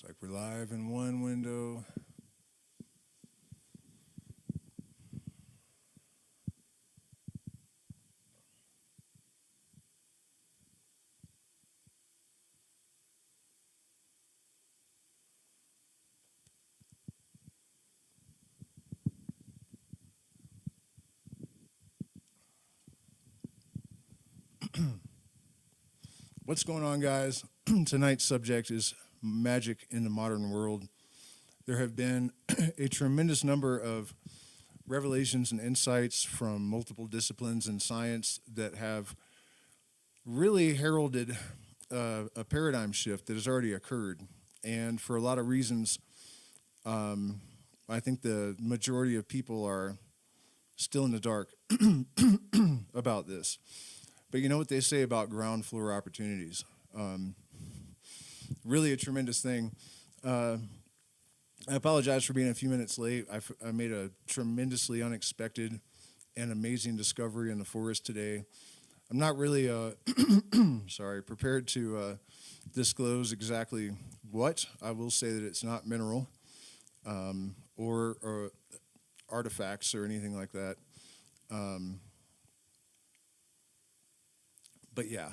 Looks like we're live in one window. What's going on, guys? Tonight's subject is magic in the modern world. There have been a tremendous number of revelations and insights from multiple disciplines in science that have really heralded a paradigm shift that has already occurred. And for a lot of reasons, I think the majority of people are still in the dark about this. But you know what they say about ground floor opportunities? Really a tremendous thing. I apologize for being a few minutes late. I made a tremendously unexpected and amazing discovery in the forest today. I'm not really prepared to disclose exactly what. I will say that it's not mineral or artifacts or anything like that. But yeah,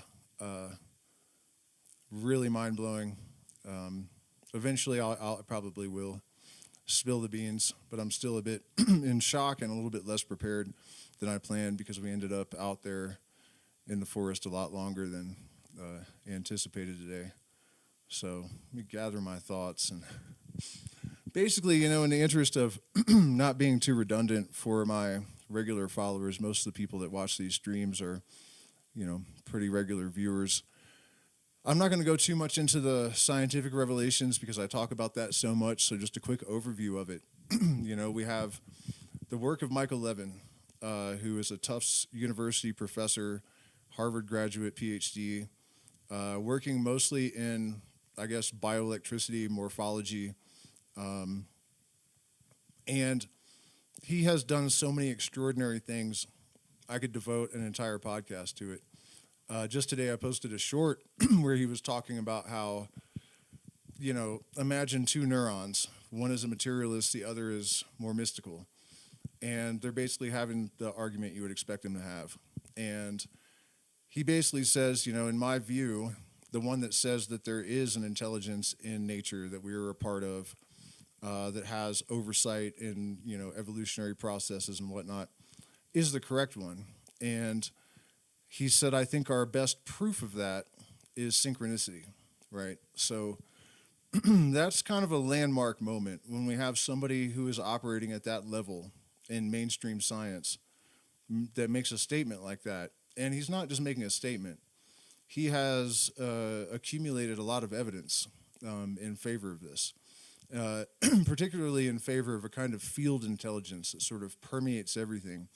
really mind-blowing. Eventually, I probably will spill the beans, but I'm still a bit in shock and a little bit less prepared than I planned because we ended up out there in the forest a lot longer than anticipated today. So let me gather my thoughts. And basically, in the interest of not being too redundant for my regular followers, most of the people that watch these streams are pretty regular viewers. I'm not going to go too much into the scientific revelations because I talk about that so much, so just a quick overview of it. We have the work of Michael Levin, who is a Tufts University professor, Harvard graduate, PhD, working mostly in, bioelectricity, morphology, and he has done so many extraordinary things. I could devote an entire podcast to it. Just today I posted a short where he was talking about how, imagine two neurons. One is a materialist, the other is more mystical. And they're basically having the argument you would expect them to have. And he basically says, in my view, the one that says that there is an intelligence in nature that we are a part of, that has oversight in, evolutionary processes and whatnot, is the correct one. And he said, I think our best proof of that is synchronicity, right? So that's kind of a landmark moment when we have somebody who is operating at that level in mainstream science that makes a statement like that. And he's not just making a statement. He has accumulated a lot of evidence in favor of this, particularly in favor of a kind of field intelligence that sort of permeates everything.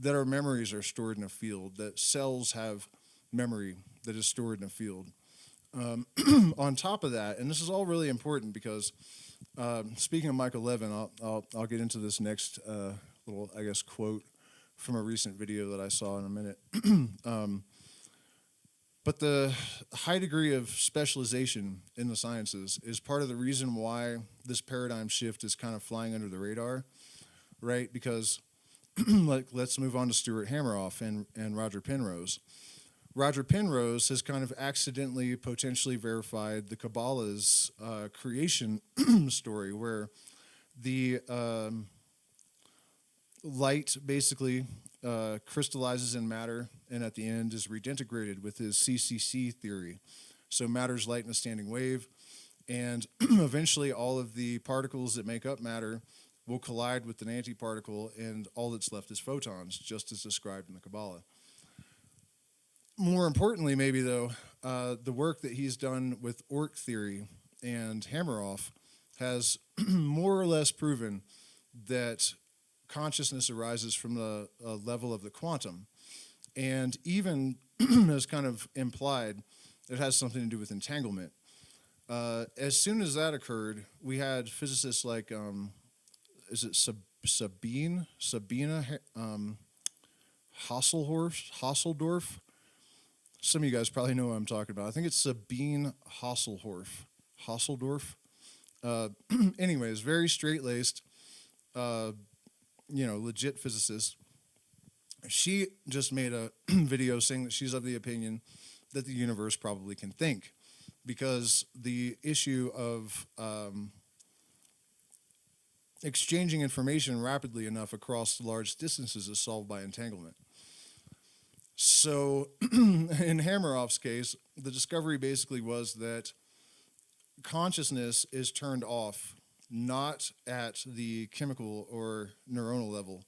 That our memories are stored in a field, that cells have memory that is stored in a field. On top of that, and this is all really important because, speaking of Michael Levin, I'll get into this next little, quote from a recent video that I saw in a minute. But the high degree of specialization in the sciences is part of the reason why this paradigm shift is kind of flying under the radar, right? Because let's move on to Stuart Hameroff and Roger Penrose. Roger Penrose has kind of accidentally, potentially verified the Kabbalah's creation story, where the light basically crystallizes in matter and at the end is redintegrated with his CCC theory. So matter's light in a standing wave, and eventually all of the particles that make up matter will collide with an antiparticle, and all that's left is photons, just as described in the Kabbalah. More importantly, maybe, though, the work that he's done with Orc theory and Hameroff has more or less proven that consciousness arises from the level of the quantum, and even as kind of implied, it has something to do with entanglement. As soon as that occurred, we had physicists like is it Sabina Hasseldorf? Some of you guys probably know what I'm talking about. I think it's Sabine Hasseldorf. Hasseldorf. Anyways, very straight-laced, legit physicist. She just made a video saying that she's of the opinion that the universe probably can think, because the issue of exchanging information rapidly enough across large distances is solved by entanglement. So in Hameroff's case, the discovery basically was that consciousness is turned off not at the chemical or neuronal level,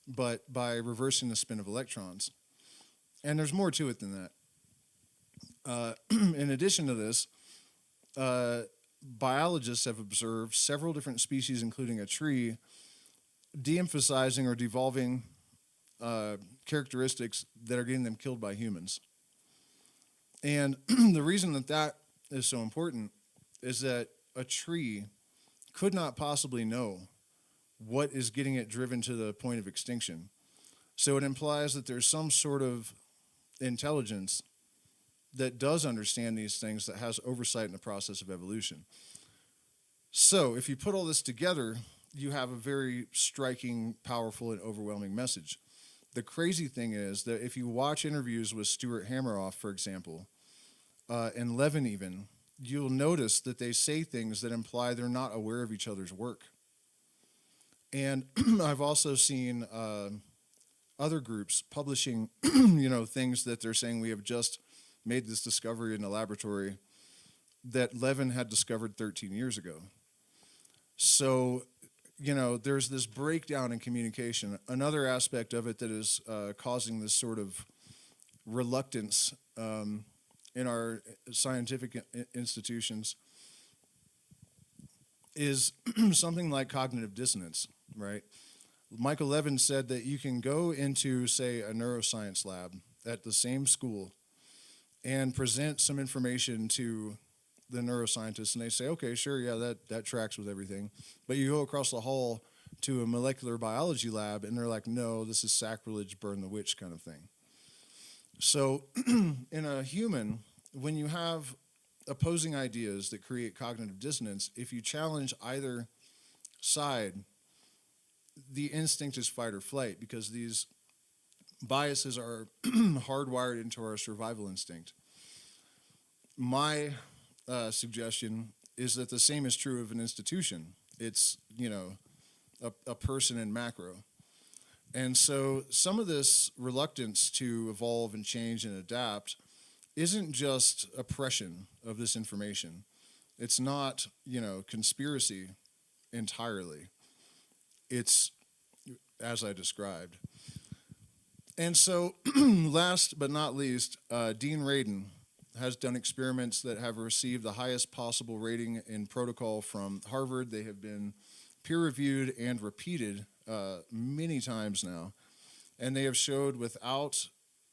but by reversing the spin of electrons. And there's more to it than that. In addition to this, biologists have observed several different species, including a tree, de-emphasizing or devolving characteristics that are getting them killed by humans. And the reason that that is so important is that a tree could not possibly know what is getting it driven to the point of extinction. So it implies that there's some sort of intelligence that does understand these things, that has oversight in the process of evolution. So if you put all this together, you have a very striking, powerful, and overwhelming message. The crazy thing is that if you watch interviews with Stuart Hameroff, for example, and Levin even, you'll notice that they say things that imply they're not aware of each other's work. And I've also seen other groups publishing, things that they're saying we have just made this discovery in the laboratory that Levin had discovered 13 years ago. So, there's this breakdown in communication. Another aspect of it that is causing this sort of reluctance in our scientific institutions is something like cognitive dissonance, right? Michael Levin said that you can go into, say, a neuroscience lab at the same school and present some information to the neuroscientists, and they say, okay, sure, yeah, that tracks with everything. But you go across the hall to a molecular biology lab, and they're like, no, this is sacrilege, burn the witch kind of thing. So in a human, when you have opposing ideas that create cognitive dissonance, if you challenge either side, the instinct is fight or flight, because these biases are hardwired into our survival instinct. My suggestion is that the same is true of an institution. It's, a person in macro. And so some of this reluctance to evolve and change and adapt isn't just oppression of this information. It's not, conspiracy entirely. It's as I described. And so last but not least, Dean Radin has done experiments that have received the highest possible rating in protocol from Harvard. They have been peer-reviewed and repeated many times now. And they have showed without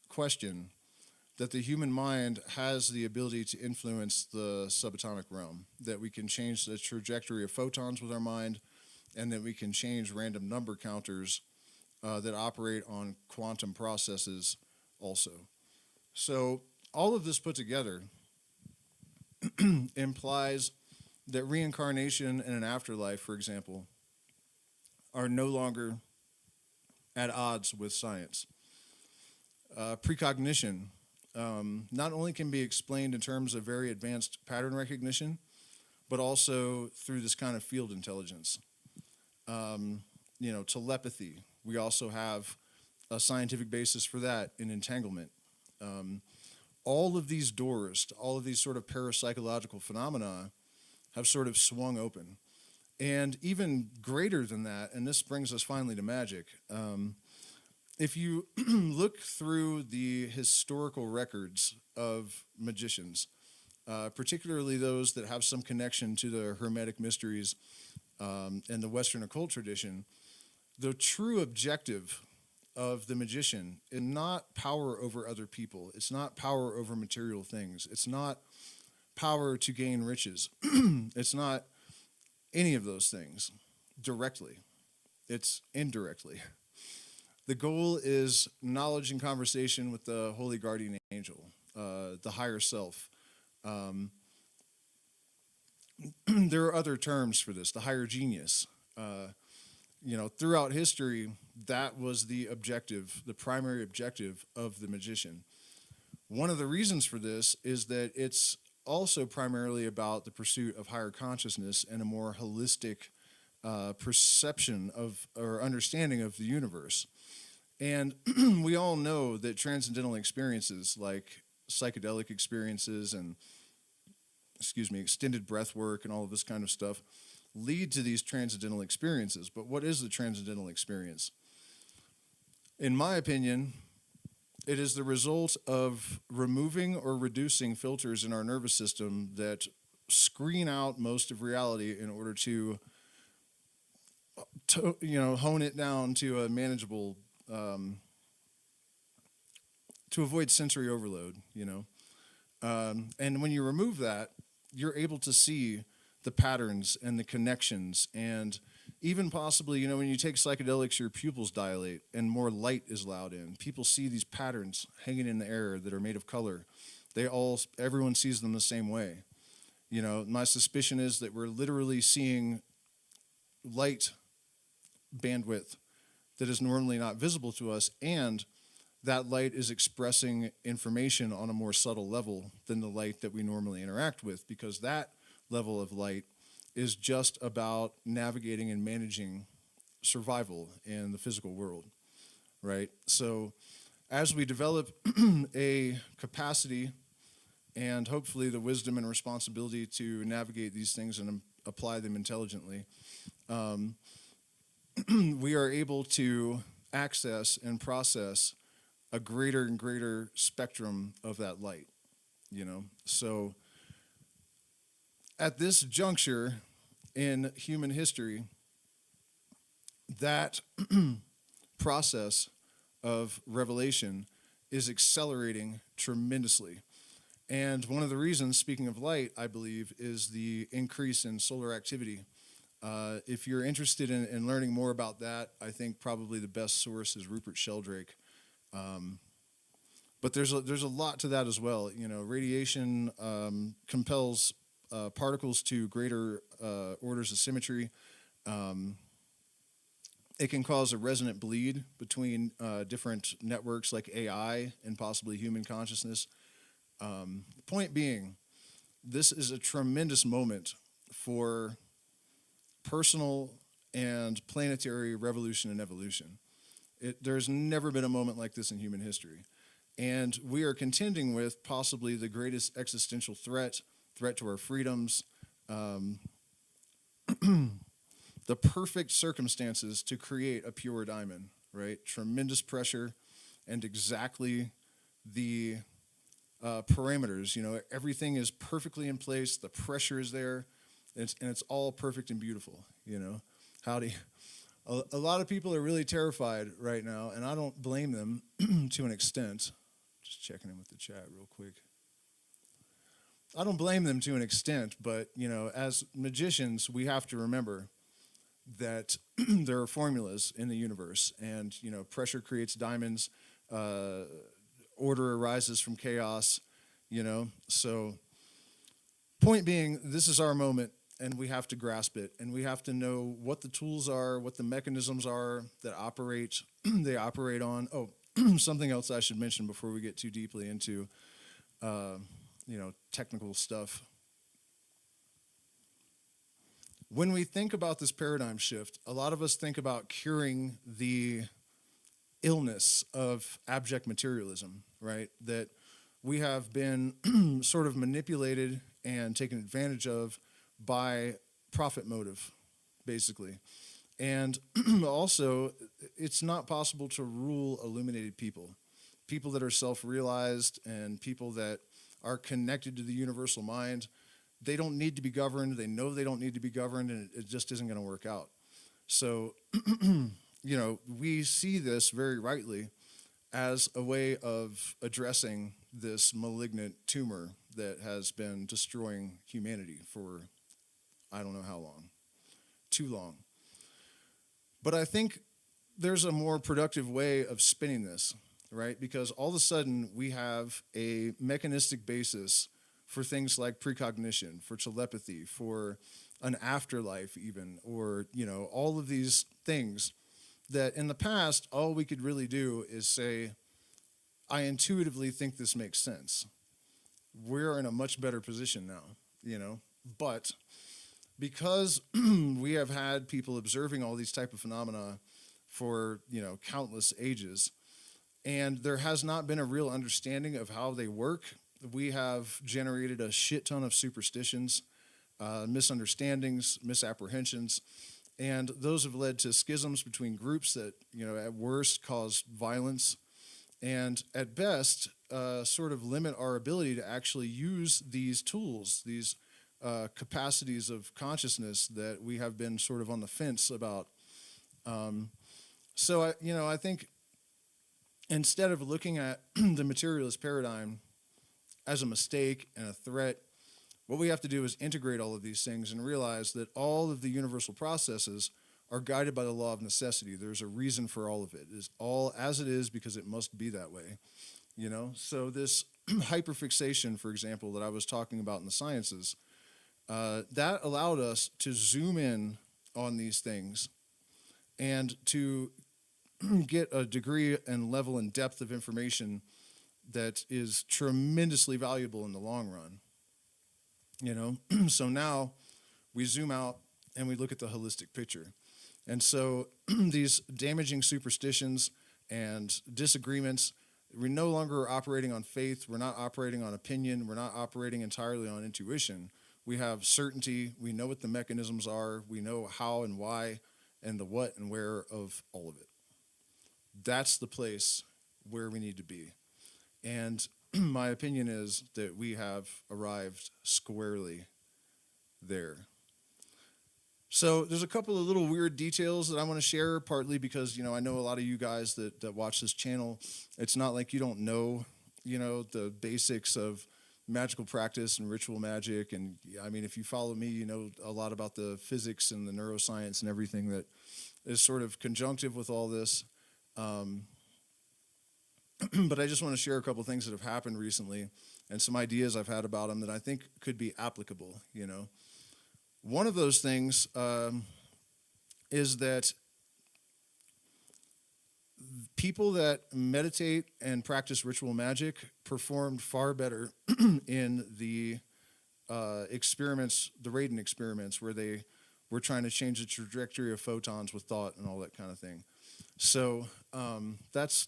question that the human mind has the ability to influence the subatomic realm, that we can change the trajectory of photons with our mind, and that we can change random number counters that operate on quantum processes also. So all of this put together implies that reincarnation and an afterlife, for example, are no longer at odds with science. Precognition not only can be explained in terms of very advanced pattern recognition, but also through this kind of field intelligence. Telepathy. We also have a scientific basis for that in entanglement. All of these doors to all of these sort of parapsychological phenomena have sort of swung open. And even greater than that, and this brings us finally to magic, if you look through the historical records of magicians, particularly those that have some connection to the Hermetic mysteries and the Western occult tradition, the true objective of the magician is not power over other people. It's not power over material things. It's not power to gain riches. It's not any of those things directly. It's indirectly. The goal is knowledge and conversation with the holy guardian angel, the higher self. there are other terms for this, the higher genius. Throughout history, that was the objective, the primary objective of the magician. One of the reasons for this is that it's also primarily about the pursuit of higher consciousness and a more holistic perception of or understanding of the universe. And we all know that transcendental experiences like psychedelic experiences and, extended breath work and all of this kind of stuff lead to these transcendental experiences. But what is the transcendental experience? In my opinion, it is the result of removing or reducing filters in our nervous system that screen out most of reality in order to hone it down to a manageable, to avoid sensory overload, And when you remove that, you're able to see the patterns and the connections, and even possibly, when you take psychedelics, your pupils dilate and more light is allowed in. People see these patterns hanging in the air that are made of color. Everyone sees them the same way. My suspicion is that we're literally seeing light bandwidth that is normally not visible to us, and that light is expressing information on a more subtle level than the light that we normally interact with, because that level of light is just about navigating and managing survival in the physical world, right? So as we develop a capacity and hopefully the wisdom and responsibility to navigate these things and apply them intelligently, we are able to access and process a greater and greater spectrum of that light, So at this juncture in human history, that process of revelation is accelerating tremendously. And one of the reasons, speaking of light, I believe, is the increase in solar activity. If you're interested in learning more about that, I think probably the best source is Rupert Sheldrake. But there's a lot to that as well. Radiation compels particles to greater orders of symmetry. It can cause a resonant bleed between different networks like AI and possibly human consciousness. Point being, this is a tremendous moment for personal and planetary revolution and evolution. There's never been a moment like this in human history. And we are contending with possibly the greatest existential threat to our freedoms, the perfect circumstances to create a pure diamond, right? Tremendous pressure and exactly the parameters. Everything is perfectly in place. The pressure is there. And it's all perfect and beautiful, Howdy. A lot of people are really terrified right now, and I don't blame them to an extent. Just checking in with the chat real quick. I don't blame them to an extent, but, as magicians, we have to remember that there are formulas in the universe, and, pressure creates diamonds, order arises from chaos, So, point being, this is our moment, and we have to grasp it, and we have to know what the tools are, what the mechanisms are that they operate on. Oh, something else I should mention before we get too deeply into, technical stuff. When we think about this paradigm shift, a lot of us think about curing the illness of abject materialism, right? That we have been sort of manipulated and taken advantage of by profit motive, basically. And also, it's not possible to rule illuminated people that are self-realized and people that are connected to the universal mind. They don't need to be governed. They know they don't need to be governed, and it just isn't going to work out. So, we see this very rightly as a way of addressing this malignant tumor that has been destroying humanity for I don't know how long, too long. But I think there's a more productive way of spinning this, right? Because all of a sudden we have a mechanistic basis for things like precognition, for telepathy, for an afterlife even, or, all of these things that in the past, all we could really do is say, I intuitively think this makes sense. We're in a much better position now, but because we have had people observing all these type of phenomena for, countless ages, and there has not been a real understanding of how they work, we have generated a shit ton of superstitions, misunderstandings, misapprehensions, and those have led to schisms between groups that, at worst cause violence, and at best, sort of limit our ability to actually use these tools, these capacities of consciousness that we have been sort of on the fence about. So I think instead of looking at the materialist paradigm as a mistake and a threat, what we have to do is integrate all of these things and realize that all of the universal processes are guided by the law of necessity. There's a reason for all of it. It is all as it is because it must be that way. So this hyperfixation, for example, that I was talking about in the sciences, that allowed us to zoom in on these things and to get a degree and level and depth of information that is tremendously valuable in the long run. So now we zoom out and we look at the holistic picture. And so these damaging superstitions and disagreements, we no longer are operating on faith. We're not operating on opinion. We're not operating entirely on intuition. We have certainty. We know what the mechanisms are. We know how and why and the what and where of all of it. That's the place where we need to be. And my opinion is that we have arrived squarely there. So there's a couple of little weird details that I want to share, partly because, I know a lot of you guys that watch this channel, it's not like you don't know, the basics of magical practice and ritual magic. And I mean, if you follow me, you know a lot about the physics and the neuroscience and everything that is sort of conjunctive with all this. But I just want to share a couple things that have happened recently and some ideas I've had about them that I think could be applicable, One of those things is that people that meditate and practice ritual magic performed far better in the experiments, the Radon experiments, where they were trying to change the trajectory of photons with thought and all that kind of thing. So that's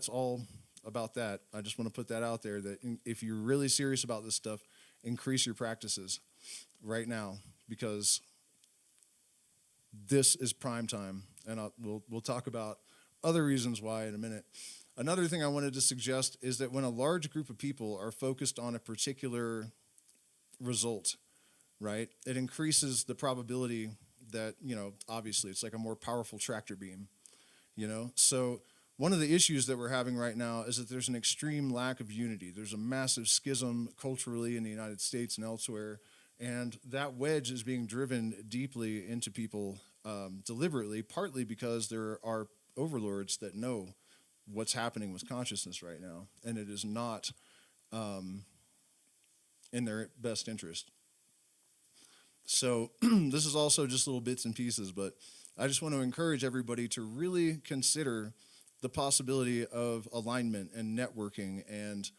all about that. I just want to put that out there, that if you're really serious about this stuff, increase your practices right now, because this is prime time, and we'll talk about other reasons why in a minute. Another thing I wanted to suggest is that when a large group of people are focused on a particular result, right, it increases the probability that, obviously it's like a more powerful tractor beam, So one of the issues that we're having right now is that there's an extreme lack of unity. There's a massive schism culturally in the United States and elsewhere, and that wedge is being driven deeply into people deliberately, partly because there are overlords that know what's happening with consciousness right now, and it is not in their best interest. So this is also just little bits and pieces, but I just want to encourage everybody to really consider the possibility of alignment and networking. And,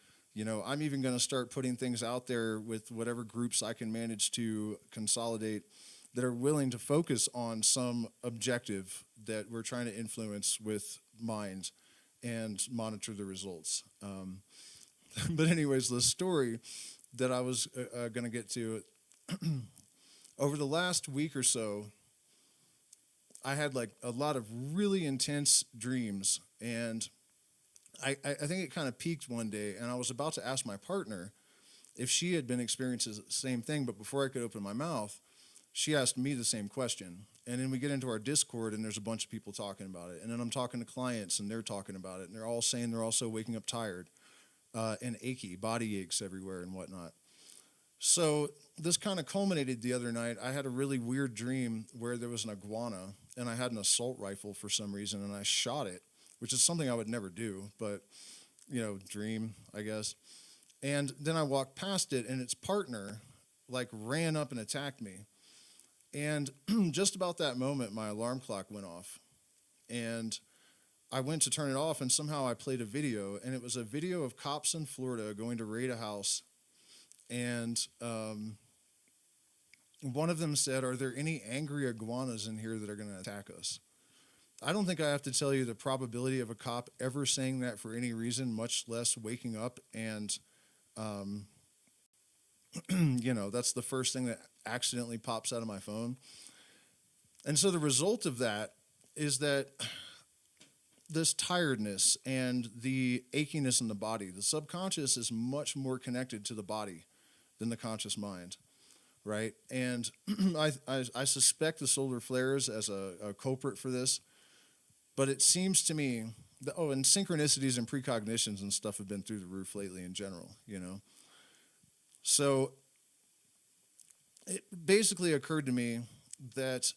I'm even going to start putting things out there with whatever groups I can manage to consolidate that are willing to focus on some objective that we're trying to influence with mind and monitor the results. But anyways, the story that I was going to get to, over the last week or so, I had like a lot of really intense dreams, and I think it kind of peaked one day, and I was about to ask my partner if she had been experiencing the same thing, but before I could open my mouth, she asked me the same question. And then we get into our Discord, and there's a bunch of people talking about it, and then I'm talking to clients, and they're talking about it, and they're all saying they're also waking up tired and achy, body aches everywhere and whatnot. So this kind of culminated the other night. I had a really weird dream where there was an iguana, and I had an assault rifle for some reason, and I shot it, which is something I would never do, but, dream, I guess. And then I walked past it, and its partner like ran up and attacked me. And just about that moment, my alarm clock went off. And I went to turn it off, and somehow I played a video, and it was a video of cops in Florida going to raid a house. And one of them said, "Are there any angry iguanas in here that are going to attack us?" I don't think I have to tell you the probability of a cop ever saying that for any reason, much less waking up and, that's the first thing that accidentally pops out of my phone. And so the result of that is that this tiredness and the achiness in the body, the subconscious is much more connected to the body than the conscious mind, right? And I suspect the solar flares as a culprit for this, but it seems to me that, and synchronicities and precognitions and stuff have been through the roof lately in general, So it basically occurred to me that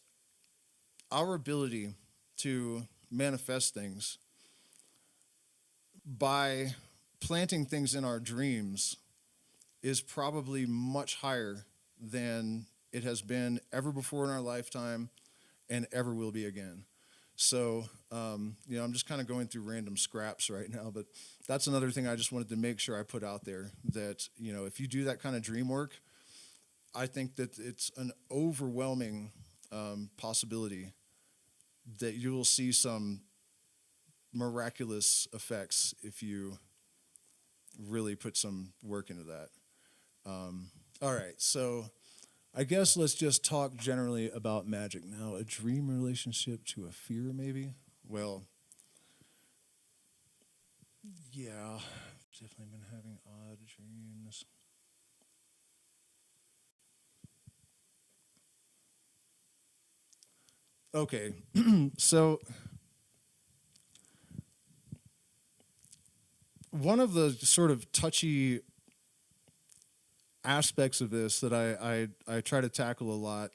our ability to manifest things by planting things in our dreams is probably much higher than it has been ever before in our lifetime and ever will be again. So, I'm just kind of going through random scraps right now, but that's another thing I just wanted to make sure I put out there, that, if you do that kind of dream work, I think that it's an overwhelming possibility that you will see some miraculous effects if you really put some work into that. All right, so I guess let's just talk generally about magic now. A dream relationship to a fear, maybe? Well, yeah, definitely been having odd dreams. Okay, so one of the sort of touchy aspects of this that I try to tackle a lot,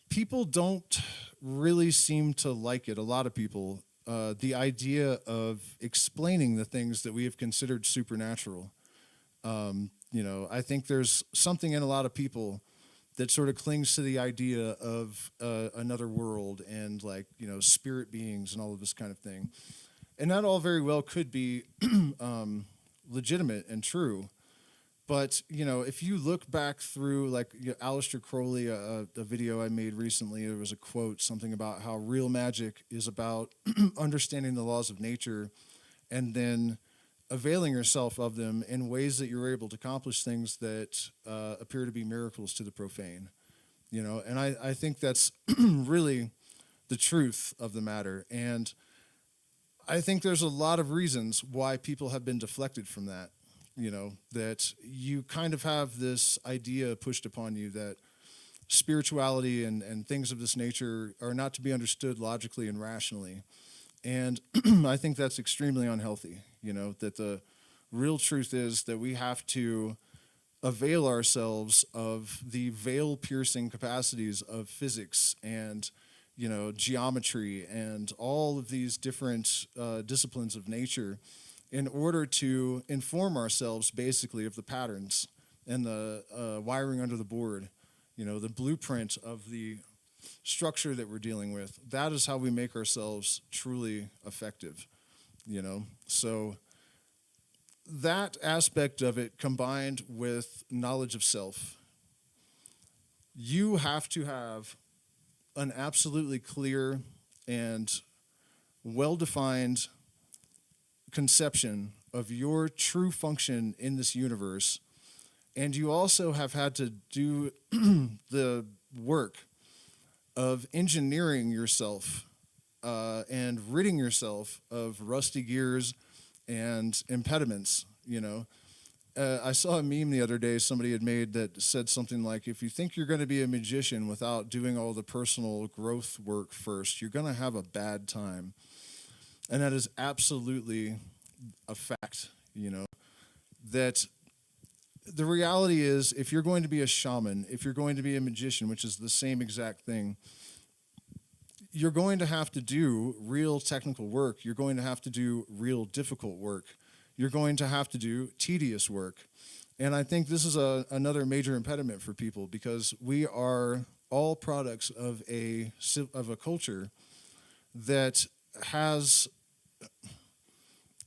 people don't really seem to like it, a lot of people, the idea of explaining the things that we have considered supernatural. I think there's something in a lot of people that sort of clings to the idea of another world and spirit beings and all of this kind of thing. And that all very well could be legitimate and true. But, if you look back through, Aleister Crowley, a video I made recently, there was a quote, something about how real magic is about understanding the laws of nature and then availing yourself of them in ways that you're able to accomplish things that appear to be miracles to the profane. And I think that's really the truth of the matter. And I think there's a lot of reasons why people have been deflected from that. That you kind of have this idea pushed upon you that spirituality and things of this nature are not to be understood logically and rationally. And I think that's extremely unhealthy, that the real truth is that we have to avail ourselves of the veil-piercing capacities of physics and, geometry and all of these different disciplines of nature in order to inform ourselves basically of the patterns and the wiring under the board, the blueprint of the structure that we're dealing with. That is how we make ourselves truly effective, So that aspect of it combined with knowledge of self, you have to have an absolutely clear and well-defined conception of your true function in this universe, and you also have had to do the work of engineering yourself and ridding yourself of rusty gears and impediments. I saw a meme the other day somebody had made that said something like, if you think you're going to be a magician without doing all the personal growth work first, you're going to have a bad time. And that is absolutely a fact, that the reality is, if you're going to be a shaman, if you're going to be a magician, which is the same exact thing, you're going to have to do real technical work. You're going to have to do real difficult work. you're going to have to do tedious work. And I think this is another major impediment for people, because we are all products of a culture that has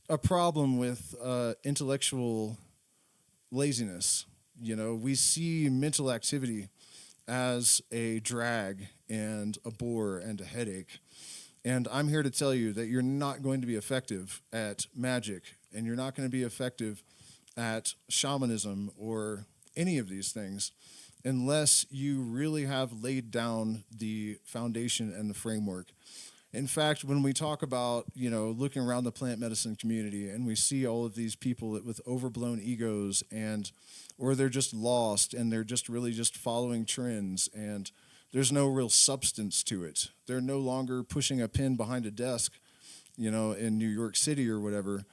a problem with intellectual laziness. You know, we see mental activity as a drag and a bore and a headache. And I'm here to tell you that you're not going to be effective at magic, and you're not going to be effective at shamanism or any of these things unless you really have laid down the foundation and the framework. In fact, when we talk about, you know, looking around the plant medicine community and we see all of these people with overblown egos, or they're just lost and they're just really just following trends, and there's no real substance to it. They're no longer pushing a pin behind a desk, you know, in New York City or whatever,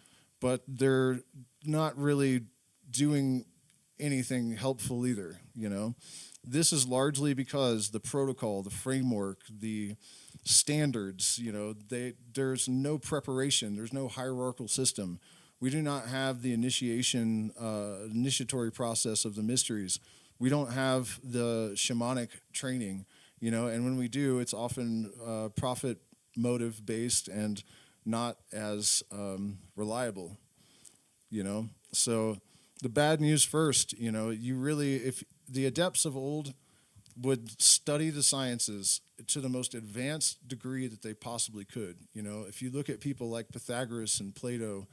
but they're not really doing anything helpful either, you know. This is largely because the protocol, the framework, the standards, you know, there's no preparation, there's no hierarchical system. We do not have the initiatory process of the mysteries. We don't have the shamanic training, you know, and when we do, it's often profit motive based and not as reliable, you know. So the bad news first, you know, you really, if the adepts of old would study the sciences to the most advanced degree that they possibly could. You know, if you look at people like Pythagoras and Plato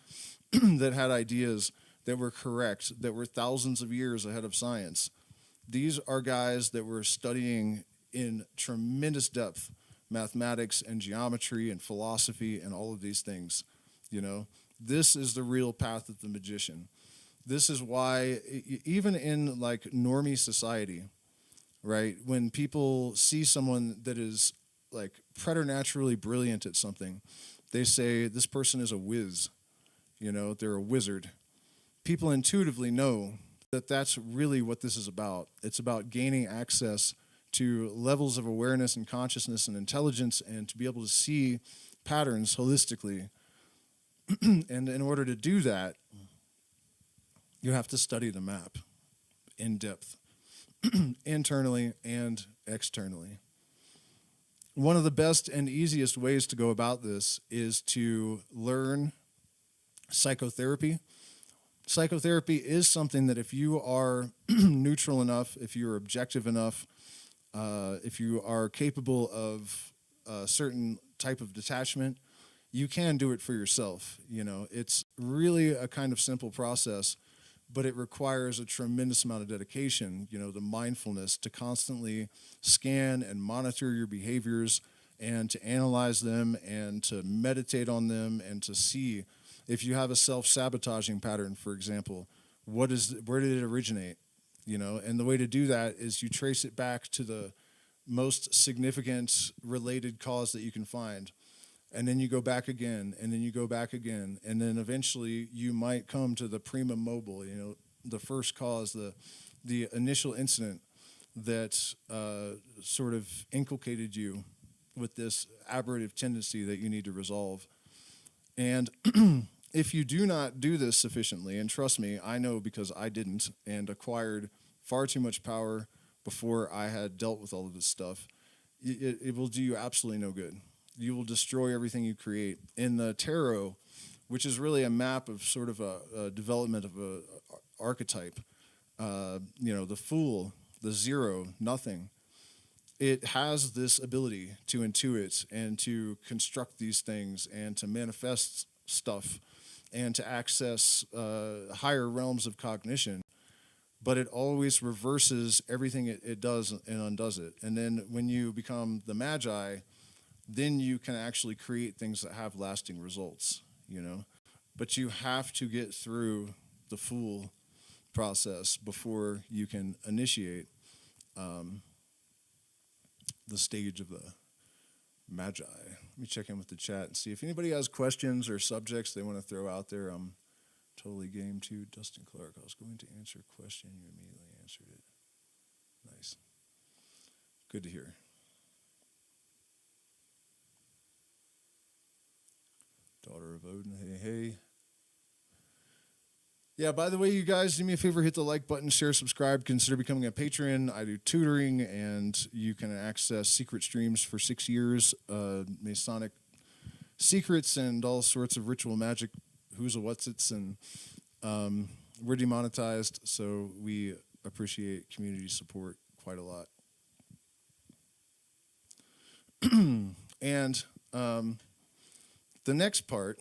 that had ideas that were correct, that were thousands of years ahead of science, these are guys that were studying in tremendous depth mathematics and geometry and philosophy and all of these things. You know, this is the real path of the magician. This is why, even in like normie society, right, when people see someone that is like preternaturally brilliant at something, they say this person is a whiz, you know, they're a wizard. People intuitively know that that's really what this is about. It's about gaining access to levels of awareness and consciousness and intelligence, and to be able to see patterns holistically. And in order to do that, you have to study the map in depth, internally and externally. One of the best and easiest ways to go about this is to learn psychotherapy. Psychotherapy is something that if you are neutral enough, if you're objective enough, if you are capable of a certain type of detachment, you can do it for yourself. You know, it's really a kind of simple process, but it requires a tremendous amount of dedication, you know, the mindfulness to constantly scan and monitor your behaviors and to analyze them and to meditate on them and to see if you have a self-sabotaging pattern, for example, where did it originate? You know, and the way to do that is you trace it back to the most significant related cause that you can find. And then you go back again, and then you go back again, and then eventually you might come to the prima mobile, you know, the first cause, the initial incident that sort of inculcated you with this aberrative tendency that you need to resolve. And if you do not do this sufficiently, and trust me, I know because I didn't and acquired far too much power before I had dealt with all of this stuff, it will do you absolutely no good. You will destroy everything you create. In the tarot, which is really a map of sort of a development of a archetype, you know, the fool, the zero, nothing, it has this ability to intuit and to construct these things and to manifest stuff and to access higher realms of cognition. But it always reverses everything it does and undoes it. And then when you become the Magi, then you can actually create things that have lasting results, you know. But you have to get through the fool process before you can initiate the stage of the Magi. Let me check in with the chat and see if anybody has questions or subjects they want to throw out there. I'm totally game to. Dustin Clark, I was going to answer a question. You immediately answered it. Nice. Good to hear. Daughter of Odin, hey, hey. Yeah, by the way, you guys, do me a favor, hit the like button, share, subscribe, consider becoming a patron. I do tutoring, and you can access secret streams for 6 years, Masonic secrets, and all sorts of ritual magic, who's a what's-its, and we're demonetized, so we appreciate community support quite a lot. And the next part,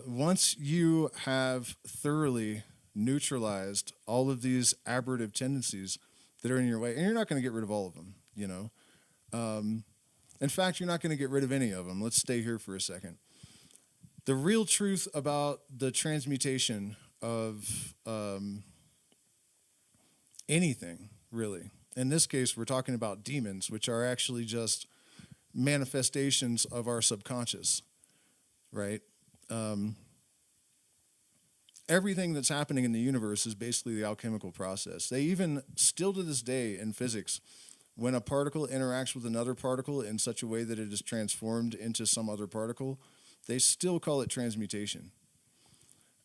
once you have thoroughly neutralized all of these aberrative tendencies that are in your way, and you're not going to get rid of all of them, in fact, you're not going to get rid of any of them. Let's stay here for a second. The real truth about the transmutation of anything, really. In this case, we're talking about demons, which are actually just manifestations of our subconscious, right? Everything that's happening in the universe is basically the alchemical process. They even, still to this day in physics, when a particle interacts with another particle in such a way that it is transformed into some other particle, they still call it transmutation.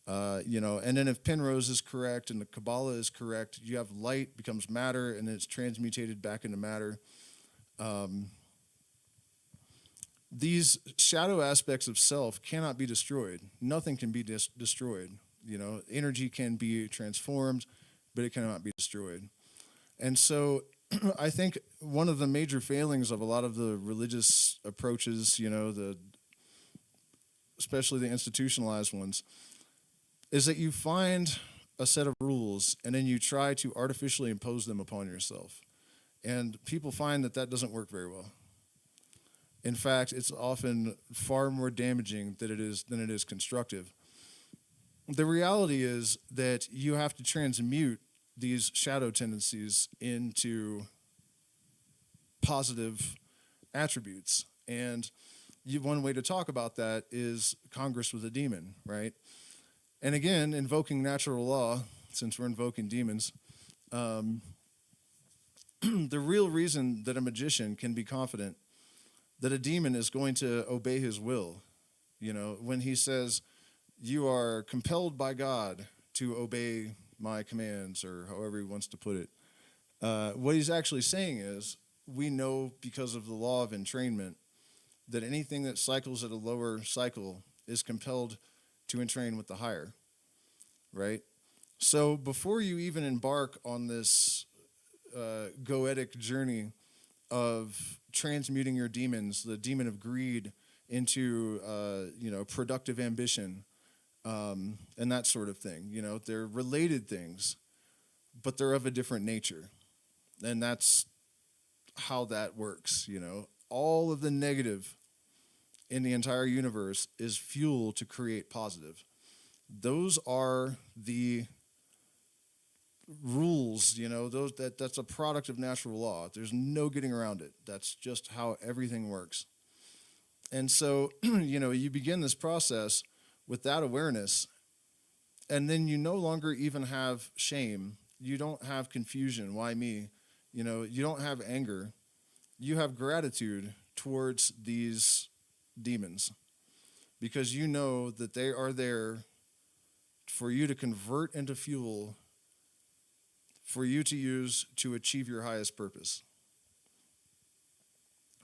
And then if Penrose is correct and the Kabbalah is correct, you have light becomes matter and then it's transmutated back into matter. These shadow aspects of self cannot be destroyed. Nothing can be destroyed. Energy can be transformed, but it cannot be destroyed. And so I think one of the major failings of a lot of the religious approaches, especially the institutionalized ones, is that you find a set of rules and then you try to artificially impose them upon yourself. And people find that doesn't work very well. In fact, it's often far more damaging than it is constructive. The reality is that you have to transmute these shadow tendencies into positive attributes. And one way to talk about that is Congress with a demon, right? And again, invoking natural law, since we're invoking demons, the real reason that a magician can be confident that a demon is going to obey his will, when he says, you are compelled by God to obey my commands, or however he wants to put it, what he's actually saying is, we know because of the law of entrainment that anything that cycles at a lower cycle is compelled to entrain with the higher, right? So before you even embark on this goetic journey of transmuting your demons, the demon of greed, into productive ambition, and that sort of thing, they're related things, but they're of a different nature, and that's how that works. All of the negative in the entire universe is fuel to create positive. Those are the rules, that's a product of natural law. There's no getting around it. That's just how everything works. And so, you begin this process with that awareness, and then you no longer even have shame. You don't have confusion. Why me? You don't have anger. You have gratitude towards these demons, because you know that they are there for you to convert into fuel for you to use to achieve your highest purpose.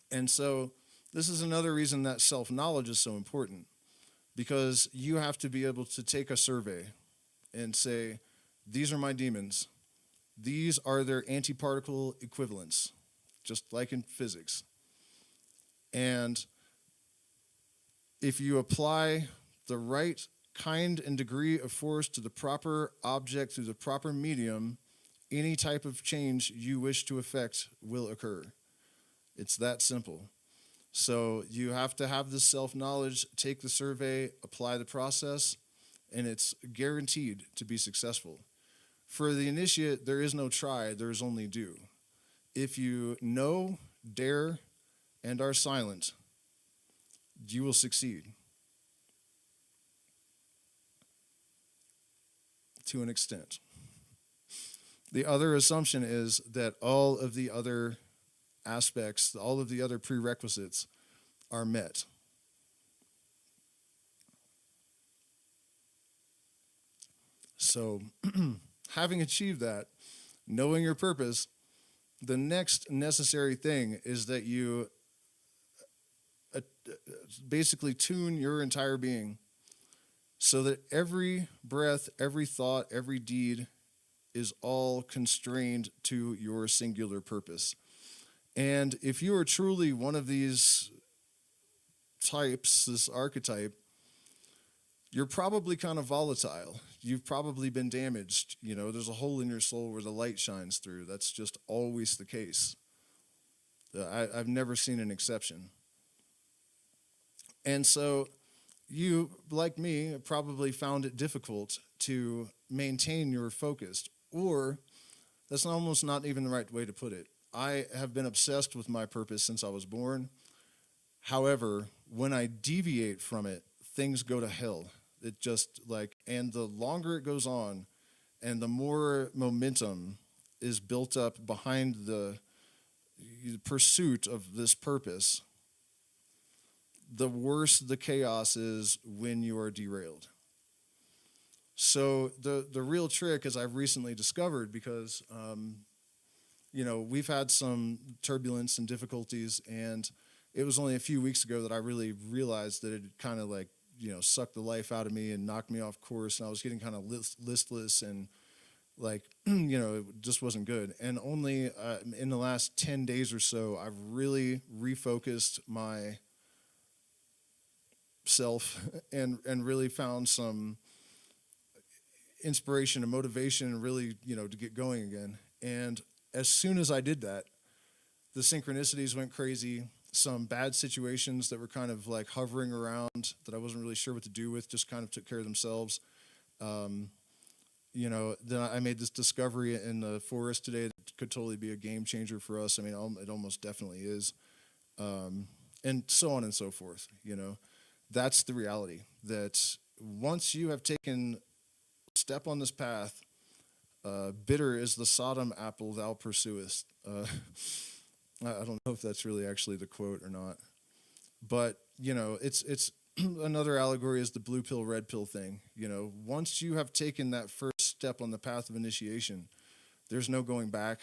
And so this is another reason that self-knowledge is so important, because you have to be able to take a survey and say, these are my demons. These are their antiparticle equivalents, just like in physics. And if you apply the right kind and degree of force to the proper object through the proper medium, any type of change you wish to effect will occur. It's that simple. So you have to have this self-knowledge, take the survey, apply the process, and it's guaranteed to be successful. For the initiate, there is no try, there is only do. If you know, dare, and are silent, you will succeed. To an extent. The other assumption is that all of the other aspects, all of the other prerequisites are met. So, having achieved that, knowing your purpose, the next necessary thing is that you basically tune your entire being so that every breath, every thought, every deed is all constrained to your singular purpose. And if you are truly one of these types, this archetype, you're probably kind of volatile. You've probably been damaged. You know, there's a hole in your soul where the light shines through. That's just always the case. I've never seen an exception. And so you, like me, probably found it difficult to maintain your focus. Or that's almost not even the right way to put it. I have been obsessed with my purpose since I was born. However, when I deviate from it, things go to hell. It just and the longer it goes on and the more momentum is built up behind the pursuit of this purpose, the worse the chaos is when you are derailed. So the real trick, as I've recently discovered, because we've had some turbulence and difficulties, and it was only a few weeks ago that I really realized that it kind of sucked the life out of me and knocked me off course, and I was getting kind of listless and it just wasn't good. And only in the last 10 days or so, I've really refocused my self and really found some inspiration and motivation and really, to get going again. And as soon as I did that, the synchronicities went crazy. Some bad situations that were kind of hovering around that I wasn't really sure what to do with just kind of took care of themselves. Then I made this discovery in the forest today that could totally be a game changer for us. I mean, it almost definitely is. And so on and so forth, That's the reality, that once you have taken step on this path, bitter is the Sodom apple thou pursuest. I don't know if that's really actually the quote or not, but it's another allegory is the blue pill, red pill thing. Once you have taken that first step on the path of initiation, there's no going back.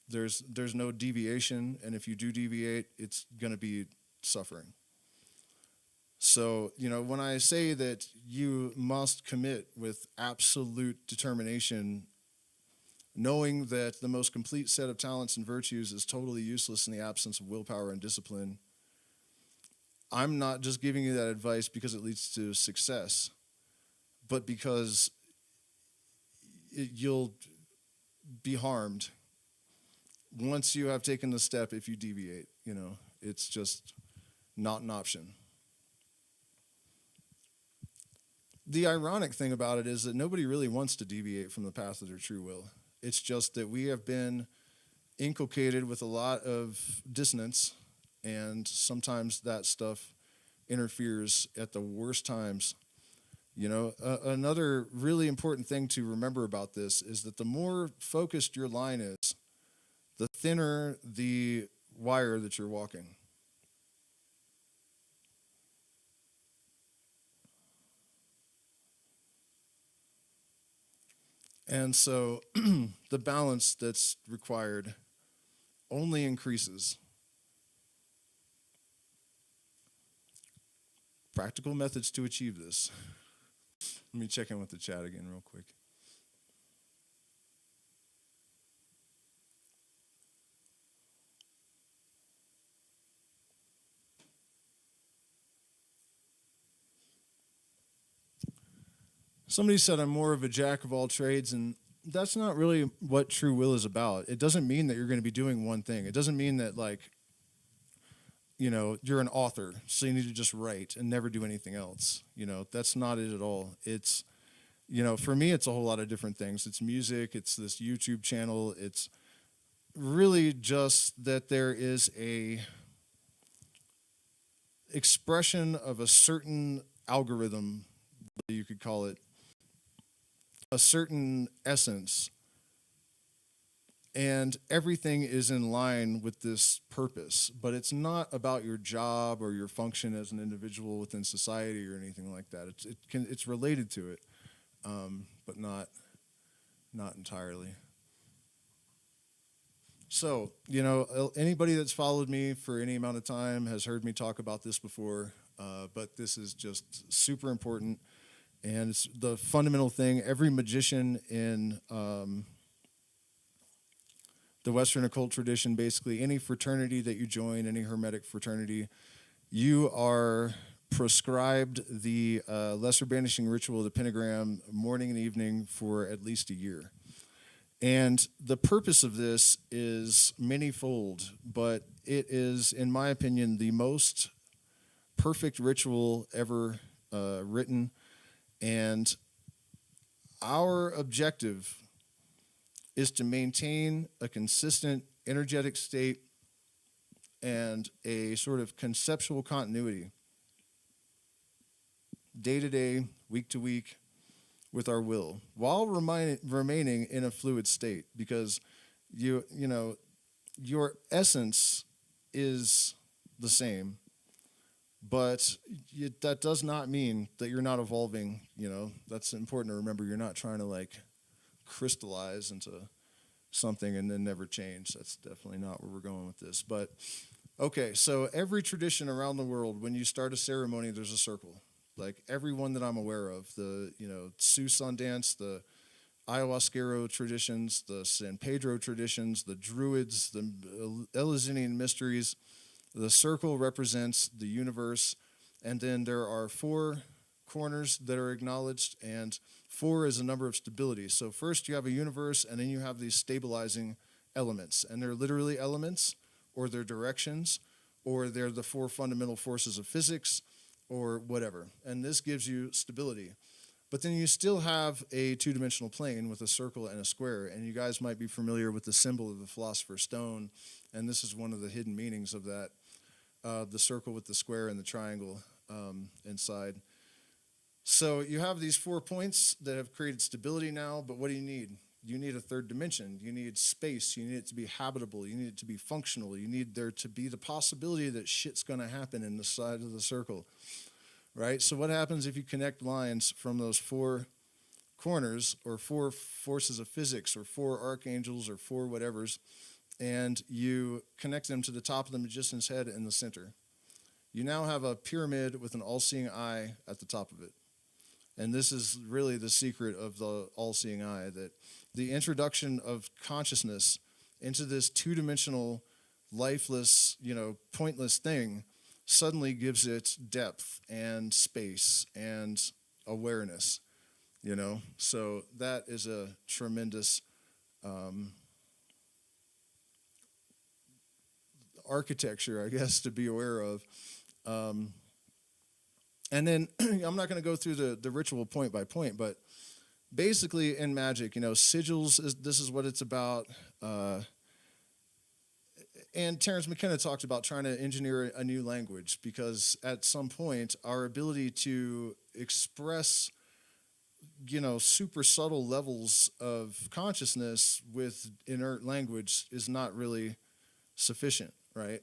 There's no deviation, and if you do deviate, it's going to be suffering. So, when I say that you must commit with absolute determination, knowing that the most complete set of talents and virtues is totally useless in the absence of willpower and discipline, I'm not just giving you that advice because it leads to success, but because you'll be harmed once you have taken the step if you deviate. It's just not an option. The ironic thing about it is that nobody really wants to deviate from the path of their true will. It's just that we have been inculcated with a lot of dissonance, and sometimes that stuff interferes at the worst times. Another really important thing to remember about this is that the more focused your line is, the thinner the wire that you're walking. And so the balance that's required only increases. Practical methods to achieve this. Let me check in with the chat again real quick. Somebody said I'm more of a jack of all trades, and that's not really what true will is about. It doesn't mean that you're going to be doing one thing. It doesn't mean that you're an author, so you need to just write and never do anything else. That's not it at all. It's, for me, it's a whole lot of different things. It's music, it's this YouTube channel. It's really just that there is a expression of a certain algorithm, you could call it, a certain essence, and everything is in line with this purpose. But it's not about your job or your function as an individual within society or anything like that. It's related to it. but not entirely. So, anybody that's followed me for any amount of time has heard me talk about this before, but this is just super important. And it's the fundamental thing. Every magician in the Western occult tradition, basically any fraternity that you join, any hermetic fraternity, you are prescribed the lesser banishing ritual of the pentagram morning and evening for at least a year. And the purpose of this is manyfold, but it is, in my opinion, the most perfect ritual ever written. And our objective is to maintain a consistent energetic state and a sort of conceptual continuity day to day, week to week, with our will, while remaining in a fluid state, because your essence is the same, but that does not mean that you're not evolving. That's important to remember. You're not trying to crystallize into something and then never change. That's definitely not where we're going with this. But okay, so every tradition around the world, when you start a ceremony, there's a circle. Like every one that I'm aware of, the Sioux Sun dance, the Ayahuasquero traditions, the San Pedro traditions, the Druids, the Eleusinian mysteries, the circle represents the universe, and then there are 4 corners that are acknowledged, and 4 is a number of stability. So first you have a universe, and then you have these stabilizing elements, and they're literally elements, or they're directions, or they're the 4 fundamental forces of physics, or whatever. And this gives you stability. But then you still have a 2-dimensional plane with a circle and a square, and you guys might be familiar with the symbol of the Philosopher's Stone, and this is one of the hidden meanings of that, the circle with the square and the triangle inside. So you have these 4 points that have created stability now, but what do you need? You need a 3rd dimension. You need space. You need it to be habitable. You need it to be functional. You need there to be the possibility that shit's going to happen in the side of the circle, right? So what happens if you connect lines from those 4 corners, or 4 forces of physics, or 4 archangels, or 4 whatevers, and you connect them to the top of the magician's head in the center? You now have a pyramid with an all-seeing eye at the top of it. And this is really the secret of the all-seeing eye, that the introduction of consciousness into this 2-dimensional, lifeless, pointless thing suddenly gives it depth and space and awareness, So that is a tremendous architecture, I guess, to be aware of. And then I'm not going to go through the ritual point by point, but basically in Magick, sigils, this is what it's about. And Terence McKenna talked about trying to engineer a new language, because at some point our ability to express, super subtle levels of consciousness with inert language is not really sufficient, right?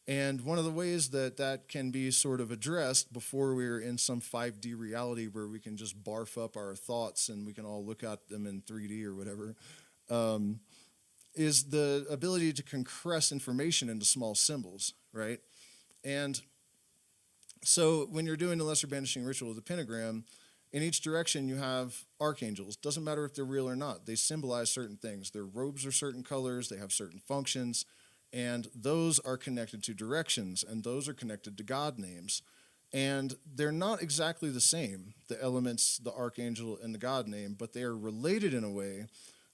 And one of the ways that can be sort of addressed before we're in some 5D reality where we can just barf up our thoughts and we can all look at them in 3D or whatever, is the ability to compress information into small symbols, right? And so when you're doing the lesser banishing ritual of the pentagram, in each direction you have archangels. Doesn't matter if they're real or not. They symbolize certain things. Their robes are certain colors. They have certain functions. And those are connected to directions, and those are connected to God names. And they're not exactly the same, the elements, the archangel, and the God name, but they are related in a way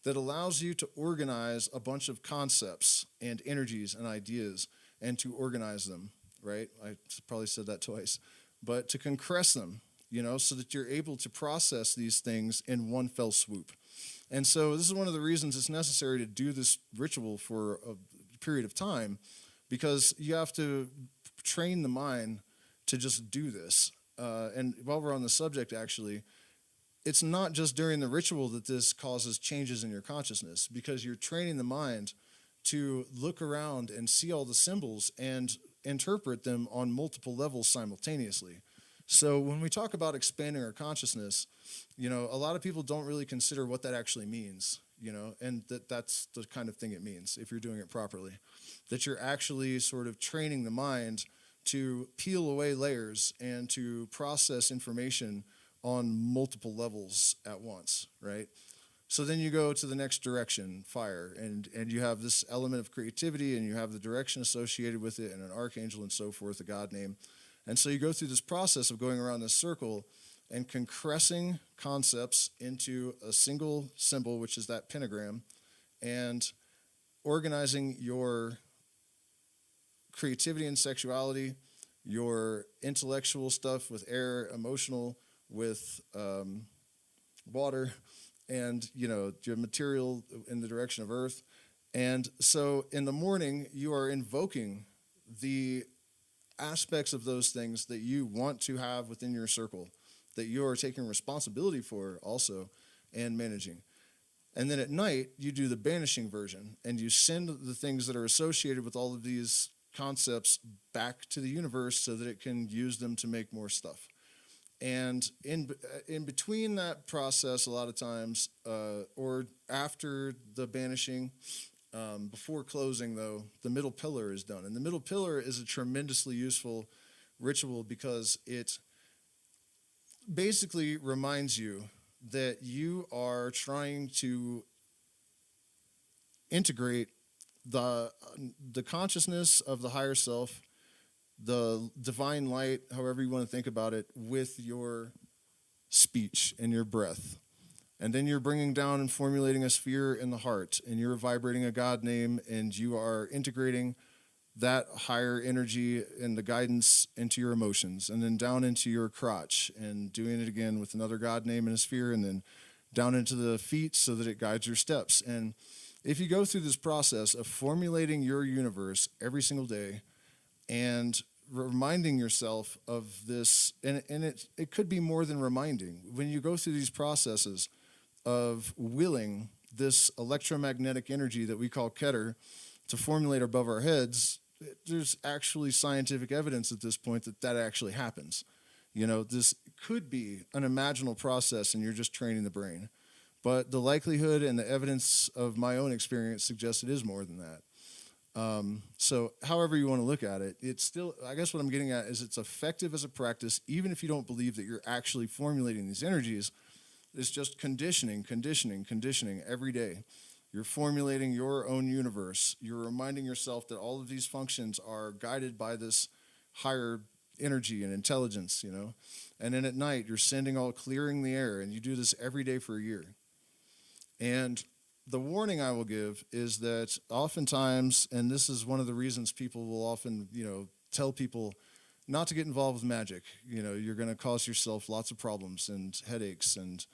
that allows you to organize a bunch of concepts and energies and ideas, and to organize them, right? I probably said that twice. But to compress them, so that you're able to process these things in one fell swoop. And so this is one of the reasons it's necessary to do this ritual for a period of time, because you have to train the mind to just do this. And while we're on the subject, actually, it's not just during the ritual that this causes changes in your consciousness, because you're training the mind to look around and see all the symbols and interpret them on multiple levels simultaneously. So when we talk about expanding our consciousness, a lot of people don't really consider what that actually means, and that's the kind of thing it means if you're doing it properly, that you're actually sort of training the mind to peel away layers and to process information on multiple levels at once, right? So then you go to the next direction, fire, and you have this element of creativity, and you have the direction associated with it, and an archangel and so forth, a god name. And so you go through this process of going around this circle and compressing concepts into a single symbol, which is that pentagram, and organizing your creativity and sexuality, your intellectual stuff with air, emotional with water, and your material in the direction of earth. And so in the morning, you are invoking the aspects of those things that you want to have within your circle, that you are taking responsibility for also and managing. And then at night, you do the banishing version, and you send the things that are associated with all of these concepts back to the universe so that it can use them to make more stuff. And in between that process, a lot of times, or after the banishing, before closing, though, the middle pillar is done. And the middle pillar is a tremendously useful ritual because it basically reminds you that you are trying to integrate the consciousness of the higher self, the divine light, however you want to think about it, with your speech and your breath. And then you're bringing down and formulating a sphere in the heart, and you're vibrating a God name, and you are integrating that higher energy and the guidance into your emotions, and then down into your crotch, and doing it again with another God name and a sphere, and then down into the feet so that it guides your steps. And if you go through this process of formulating your universe every single day and reminding yourself of this, and it could be more than reminding. When you go through these processes of willing this electromagnetic energy that we call Keter to formulate above our heads, there's actually scientific evidence at this point that actually happens. This could be an imaginal process and you're just training the brain. But the likelihood and the evidence of my own experience suggests it is more than that. So however you want to look at it, it's still, I guess what I'm getting at is it's effective as a practice, even if you don't believe that you're actually formulating these energies. It's just conditioning every day. You're formulating your own universe. You're reminding yourself that all of these functions are guided by this higher energy and intelligence, And then at night, you're clearing the air, and you do this every day for a year. And the warning I will give is that oftentimes, and this is one of the reasons people will often, tell people not to get involved with magic. You're going to cause yourself lots of problems and headaches, and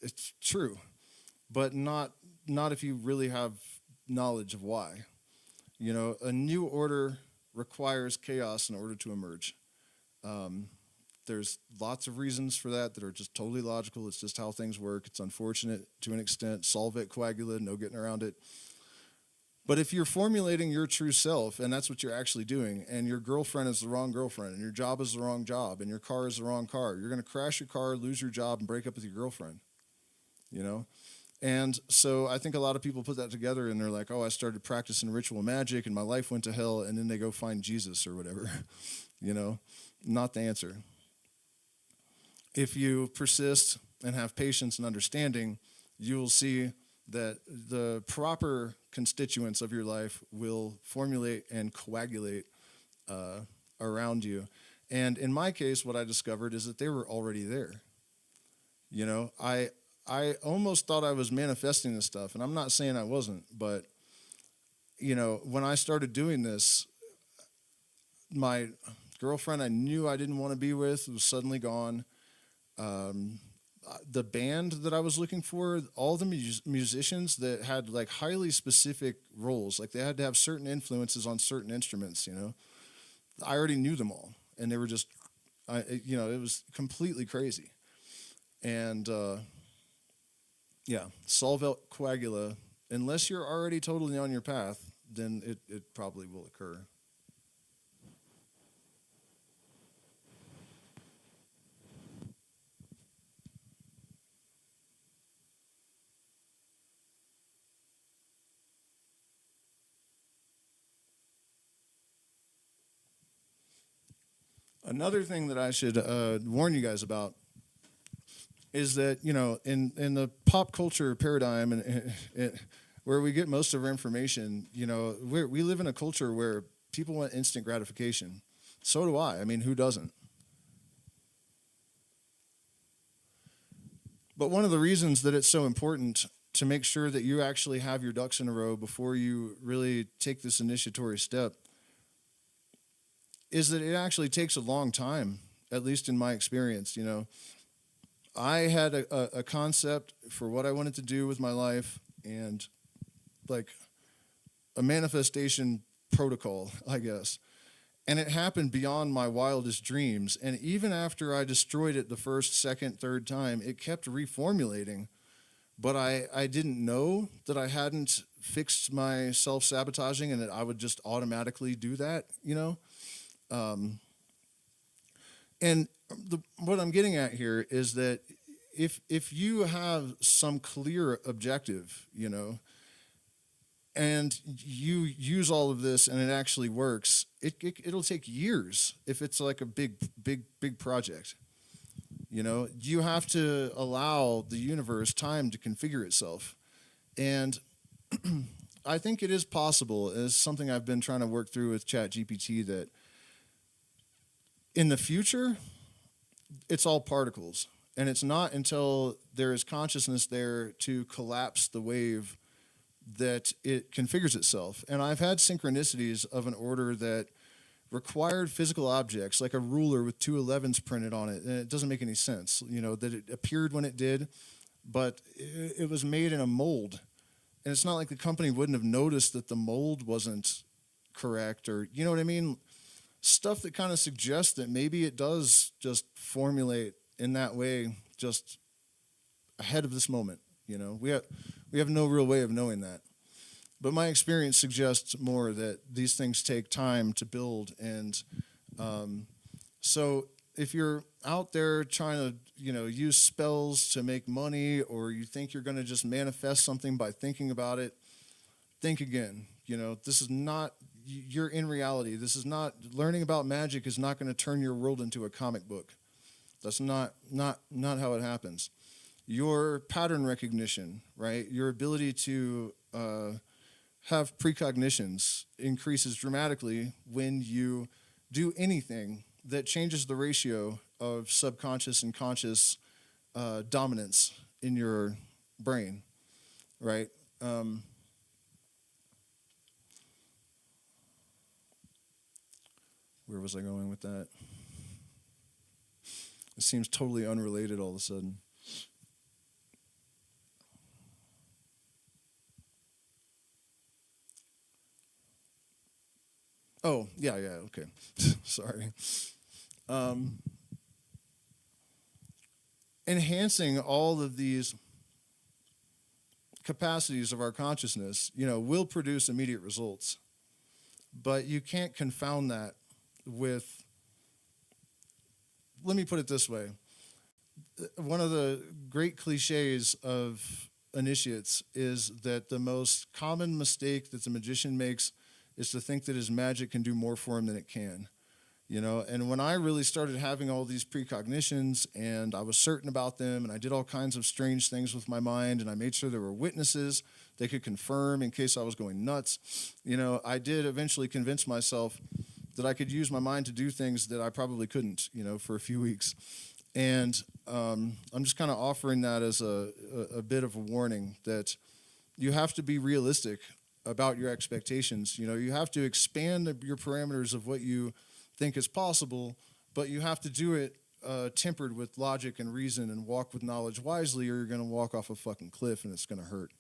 it's true, but not if you really have knowledge of why. A new order requires chaos in order to emerge. There's lots of reasons for that are just totally logical. It's just how things work. It's unfortunate to an extent. Solvent coagula, no getting around it. But if you're formulating your true self, and that's what you're actually doing, and your girlfriend is the wrong girlfriend, and your job is the wrong job, and your car is the wrong car, you're going to crash your car, lose your job, and break up with your girlfriend, And so I think a lot of people put that together, and they're like, oh, I started practicing ritual magic, and my life went to hell, and then they go find Jesus or whatever, Not the answer. If you persist and have patience and understanding, you will see that the proper constituents of your life will formulate and coagulate around you. And in my case, what I discovered is that they were already there. I almost thought I was manifesting this stuff, and I'm not saying I wasn't, but, when I started doing this, my girlfriend I knew I didn't want to be with was suddenly gone. The band that I was looking for, all the musicians that had like highly specific roles, like they had to have certain influences on certain instruments, I already knew them all, and they were just, it was completely crazy. And solvent coagula, unless you're already totally on your path, then it probably will occur. Another thing that I should warn you guys about is that, you know, in the pop culture paradigm and where we get most of our information, you know, we live in a culture where people want instant gratification. So do I. I mean, who doesn't? But one of the reasons that it's so important to make sure that you actually have your ducks in a row before you really take this initiatory step is that it actually takes a long time, at least in my experience. You know, I had a concept for what I wanted to do with my life and like a manifestation protocol, I guess. And it happened beyond my wildest dreams. And even after I destroyed it the first, second, third time, it kept reformulating. But I didn't know that I hadn't fixed my self-sabotaging and that I would just automatically do that, you know? And what I'm getting at here is that if you have some clear objective, you know, and you use all of this and it actually works, it'll take years if it's like a big project. You know, you have to allow the universe time to configure itself. And I think it is possible, as something I've been trying to work through with ChatGPT, that in the future, it's all particles. And it's not until there is consciousness there to collapse the wave that it configures itself. And I've had synchronicities of an order that required physical objects, like a ruler with 2 11s printed on it, and it doesn't make any sense, you know, that it appeared when it did, but it was made in a mold. And it's not like the company wouldn't have noticed that the mold wasn't correct, or, you know what I mean? Stuff that kind of suggests that maybe it does just formulate in that way, just ahead of this moment, you know? We have no real way of knowing that. But my experience suggests more that these things take time to build. And so if you're out there trying to, you know, use spells to make money, or you think you're going to just manifest something by thinking about it, think again. You know, this is not, you're in reality. This is not, learning about magic is not going to turn your world into a comic book. That's not how it happens. Your pattern recognition, right? Your ability to have precognitions increases dramatically when you do anything that changes the ratio of subconscious and conscious dominance in your brain, right? Where was I going with that? It seems totally unrelated all of a sudden. Oh, yeah, okay. Sorry. Enhancing all of these capacities of our consciousness, you know, will produce immediate results. But you can't confound that with, let me put it this way. One of the great cliches of initiates is that the most common mistake that the magician makes is to think that his magic can do more for him than it can. You know, and when I really started having all these precognitions and I was certain about them and I did all kinds of strange things with my mind and I made sure there were witnesses they could confirm in case I was going nuts, you know, I did eventually convince myself that I could use my mind to do things that I probably couldn't, you know, for a few weeks. And I'm just kind of offering that as a bit of a warning that you have to be realistic about your expectations. You know, you have to expand your parameters of what you think is possible, but you have to do it tempered with logic and reason and walk with knowledge wisely, or you're going to walk off a fucking cliff and it's going to hurt.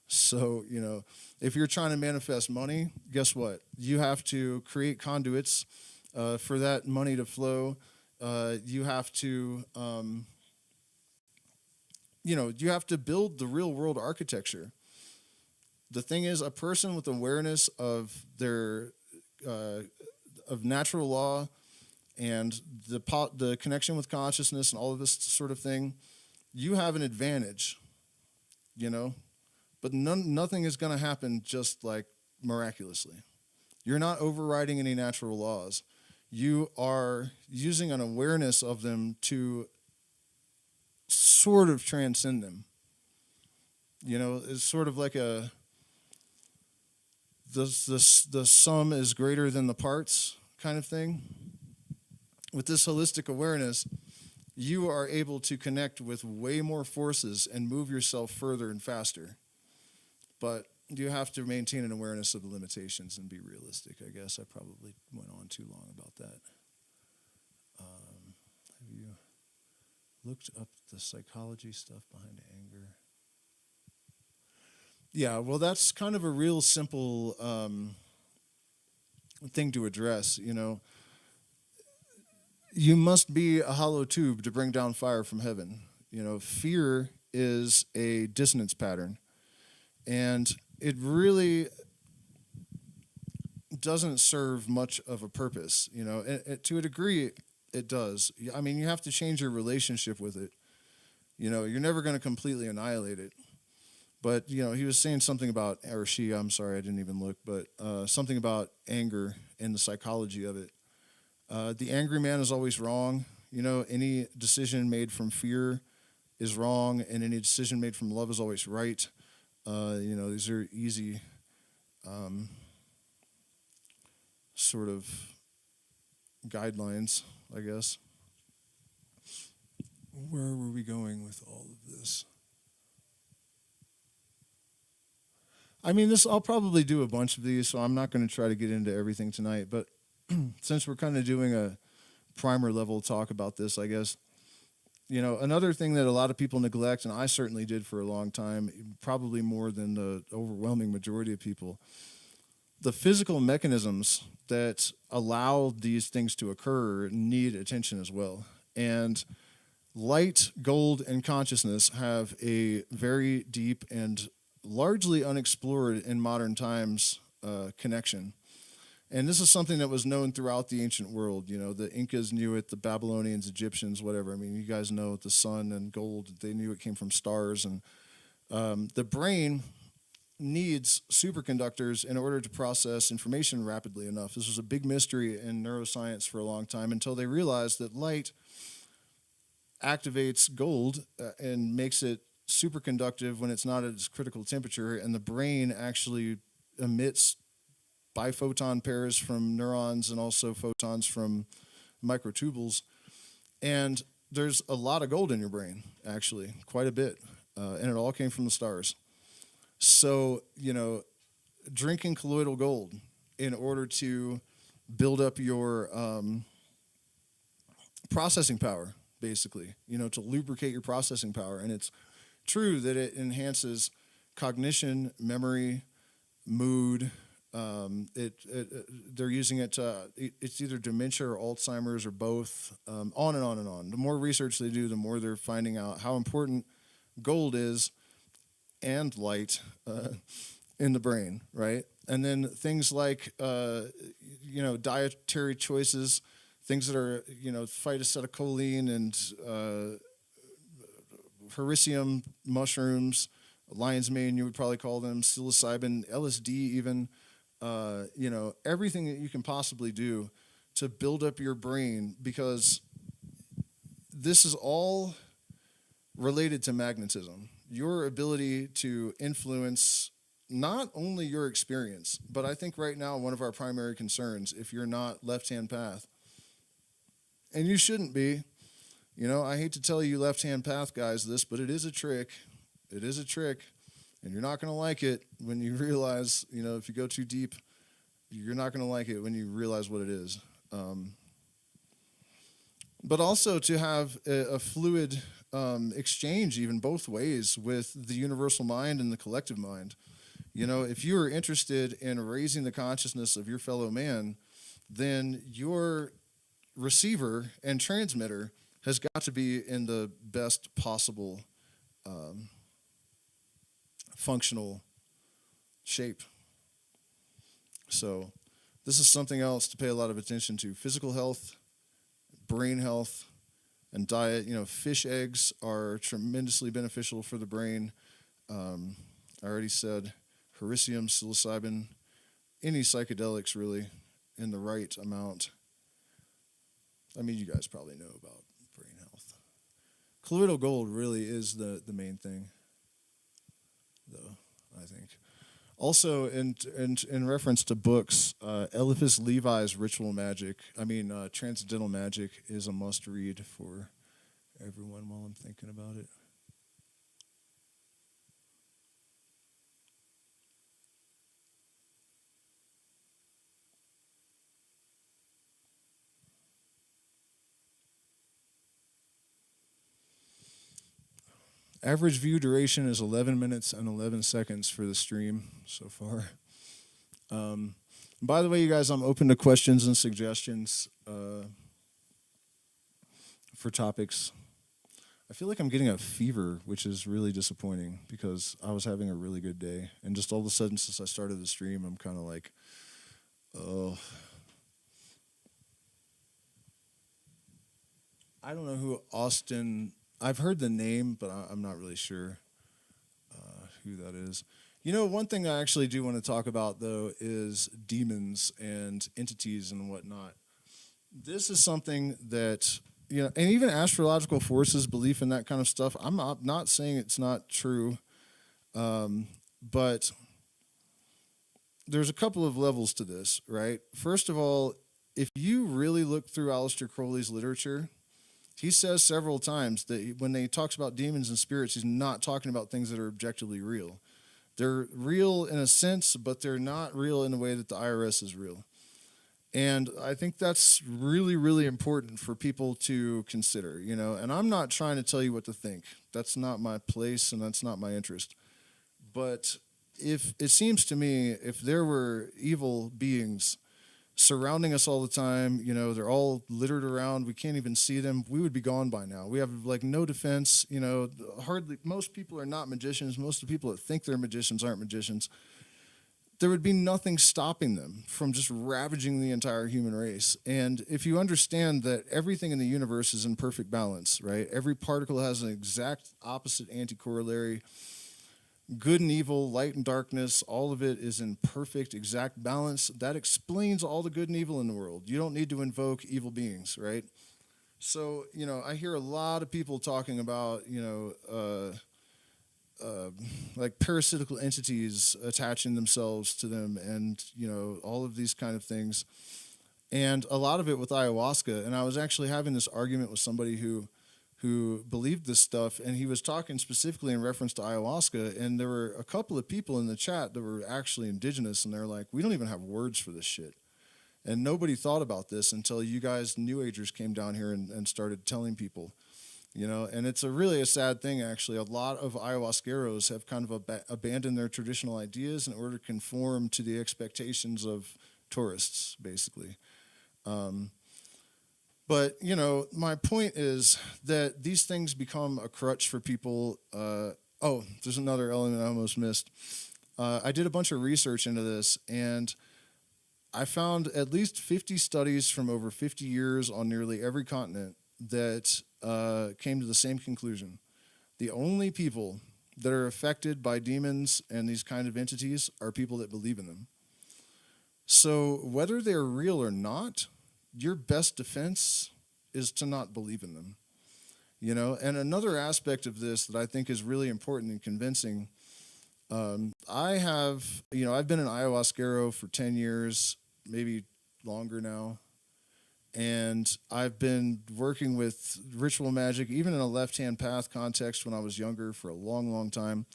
So, you know, if you're trying to manifest money, guess what? You have to create conduits for that money to flow. You have to, you know, you have to build the real world architecture. The thing is, a person with awareness of their of natural law and the connection with consciousness and all of this sort of thing, you have an advantage, you know, but nothing is going to happen just like miraculously. You're not overriding any natural laws. you are using an awareness of them to sort of transcend them. You know, it's sort of like the sum is greater than the parts kind of thing. With this holistic awareness, you are able to connect with way more forces and move yourself further and faster. But you have to maintain an awareness of the limitations and be realistic. I guess I probably went on too long about that. Have you looked up the psychology stuff behind anger? Yeah, well, that's kind of a real simple thing to address, you know. You must be a hollow tube to bring down fire from heaven. You know, fear is a dissonance pattern. And it really doesn't serve much of a purpose, you know. To a degree, it does. I mean, you have to change your relationship with it. You know, you're never going to completely annihilate it. But, you know, he was saying something about, or she, I'm sorry, I didn't even look, but something about anger and the psychology of it. The angry man is always wrong. You know, any decision made from fear is wrong, and any decision made from love is always right. You know, these are easy sort of guidelines, I guess. Where were we going with all of this? I mean, I'll probably do a bunch of these, so I'm not going to try to get into everything tonight. But since we're kind of doing a primer level talk about this, I guess, you know, another thing that a lot of people neglect, and I certainly did for a long time, probably more than the overwhelming majority of people, the physical mechanisms that allow these things to occur need attention as well. And light, gold, and consciousness have a very deep and largely unexplored in modern times connection. And this is something that was known throughout the ancient world. You know, the Incas knew it, the Babylonians, Egyptians, whatever. I mean, you guys know the sun and gold, they knew it came from stars. And the brain needs superconductors in order to process information rapidly enough. This was a big mystery in neuroscience for a long time until they realized that light activates gold and makes it superconductive when it's not at its critical temperature, and the brain actually emits biphoton pairs from neurons and also photons from microtubules. And there's a lot of gold in your brain, actually, quite a bit, and it all came from the stars. So, you know, drinking colloidal gold in order to build up your processing power, basically, you know, to lubricate your processing power. And it's true that it enhances cognition, memory, mood. They're using it to, it's either dementia or Alzheimer's or both, on and on and on. The more research they do, the more they're finding out how important gold is and light in the brain, right? And then things like, you know, dietary choices, things that are, you know, phytacetylcholine and hericium mushrooms, lion's mane, you would probably call them, psilocybin, LSD even, you know, everything that you can possibly do to build up your brain, because this is all related to magnetism. Your ability to influence not only your experience, but I think right now one of our primary concerns, if you're not left-hand path, and you shouldn't be, you know, I hate to tell you left-hand path guys this, but it is a trick. It is a trick, and you're not going to like it when you realize, you know, if you go too deep, you're not going to like it when you realize what it is. But also to have a fluid exchange, even both ways, with the universal mind and the collective mind. You know, if you are interested in raising the consciousness of your fellow man, then your receiver and transmitter has got to be in the best possible functional shape. So this is something else to pay a lot of attention to. Physical health, brain health, and diet. You know, fish eggs are tremendously beneficial for the brain. I already said hericium, psilocybin, any psychedelics really in the right amount. I mean, you guys probably know about brain health. Colloidal gold really is the main thing, though, I think. Also, in reference to books, Eliphas Levi's Ritual Magic, Transcendental Magic is a must-read for everyone while I'm thinking about it. Average view duration is 11 minutes and 11 seconds for the stream so far. By the way, you guys, I'm open to questions and suggestions for topics. I feel like I'm getting a fever, which is really disappointing because I was having a really good day. And just all of a sudden, since I started the stream, I'm kind of like, oh. I don't know who Austin... I've heard the name, but I'm not really sure who that is. You know, one thing I actually do want to talk about, though, is demons and entities and whatnot. This is something that, you know, and even astrological forces, belief in that kind of stuff, I'm not saying it's not true, but there's a couple of levels to this, right? First of all, if you really look through Aleister Crowley's literature, he says several times that when he talks about demons and spirits, he's not talking about things that are objectively real. They're real in a sense, but they're not real in the way that the IRS is real. And I think that's really, really important for people to consider, you know. And I'm not trying to tell you what to think. That's not my place and that's not my interest. But if it seems to me, if there were evil beings surrounding us all the time, you know, they're all littered around, we can't even see them, we would be gone by now. We have like no defense, you know, hardly, most people are not magicians, most of the people that think they're magicians aren't magicians. There would be nothing stopping them from just ravaging the entire human race. And if you understand that everything in the universe is in perfect balance, right? Every particle has an exact opposite anti-corollary. Good and evil, light and darkness, all of it is in perfect, exact balance. That explains all the good and evil in the world. You don't need to invoke evil beings, right? So, you know, I hear a lot of people talking about, you know, like parasitical entities attaching themselves to them and, you know, all of these kind of things. And a lot of it with ayahuasca. And I was actually having this argument with somebody who believed this stuff, and he was talking specifically in reference to ayahuasca, and there were a couple of people in the chat that were actually indigenous, and they're like, we don't even have words for this shit. And nobody thought about this until you guys, New Agers, came down here and started telling people, you know, and it's really a sad thing, actually. A lot of ayahuasqueros have kind of abandoned their traditional ideas in order to conform to the expectations of tourists, basically. But, you know, my point is that these things become a crutch for people. Oh, there's another element I almost missed. I did a bunch of research into this, and I found at least 50 studies from over 50 years on nearly every continent that came to the same conclusion. The only people that are affected by demons and these kind of entities are people that believe in them. So whether they're real or not, your best defense is to not believe in them, you know? And another aspect of this that I think is really important and convincing, I've been an ayahuasquero for 10 years, maybe longer now. And I've been working with ritual magic, even in a left-hand path context when I was younger, for a long, long time.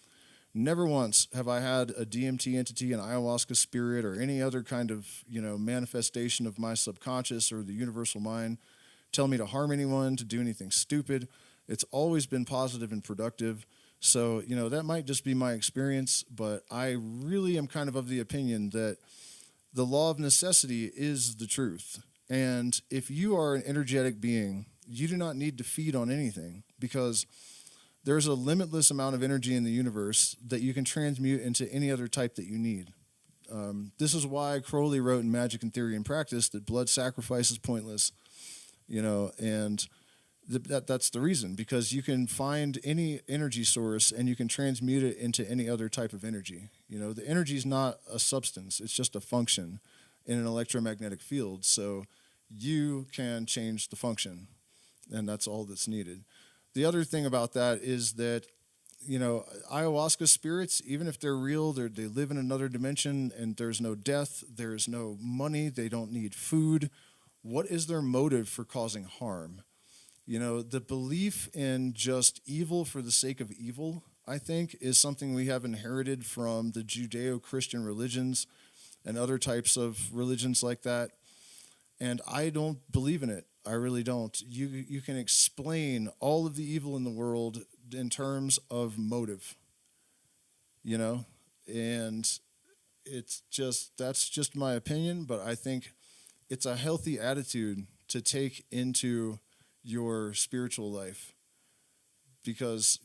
Never once have I had a DMT entity, an ayahuasca spirit, or any other kind of, you know, manifestation of my subconscious or the universal mind tell me to harm anyone, to do anything stupid. It's always been positive and productive. So, you know, that might just be my experience, but I really am kind of the opinion that the law of necessity is the truth. And if you are an energetic being, you do not need to feed on anything, because there's a limitless amount of energy in the universe that you can transmute into any other type that you need. This is why Crowley wrote in Magic and Theory and Practice that blood sacrifice is pointless, you know, and that's the reason, because you can find any energy source and you can transmute it into any other type of energy. You know, the energy is not a substance, it's just a function in an electromagnetic field. So you can change the function, and that's all that's needed. The other thing about that is that, ayahuasca spirits, even if they're real, they live in another dimension, and there's no death, there's no money, they don't need food. What is their motive for causing harm? The belief in just evil for the sake of evil, I think, is something we have inherited from the Judeo-Christian religions and other types of religions like that. And I don't believe in it. I really don't. You can explain all of the evil in the world in terms of motive, and that's just my opinion, but I think it's a healthy attitude to take into your spiritual life, because,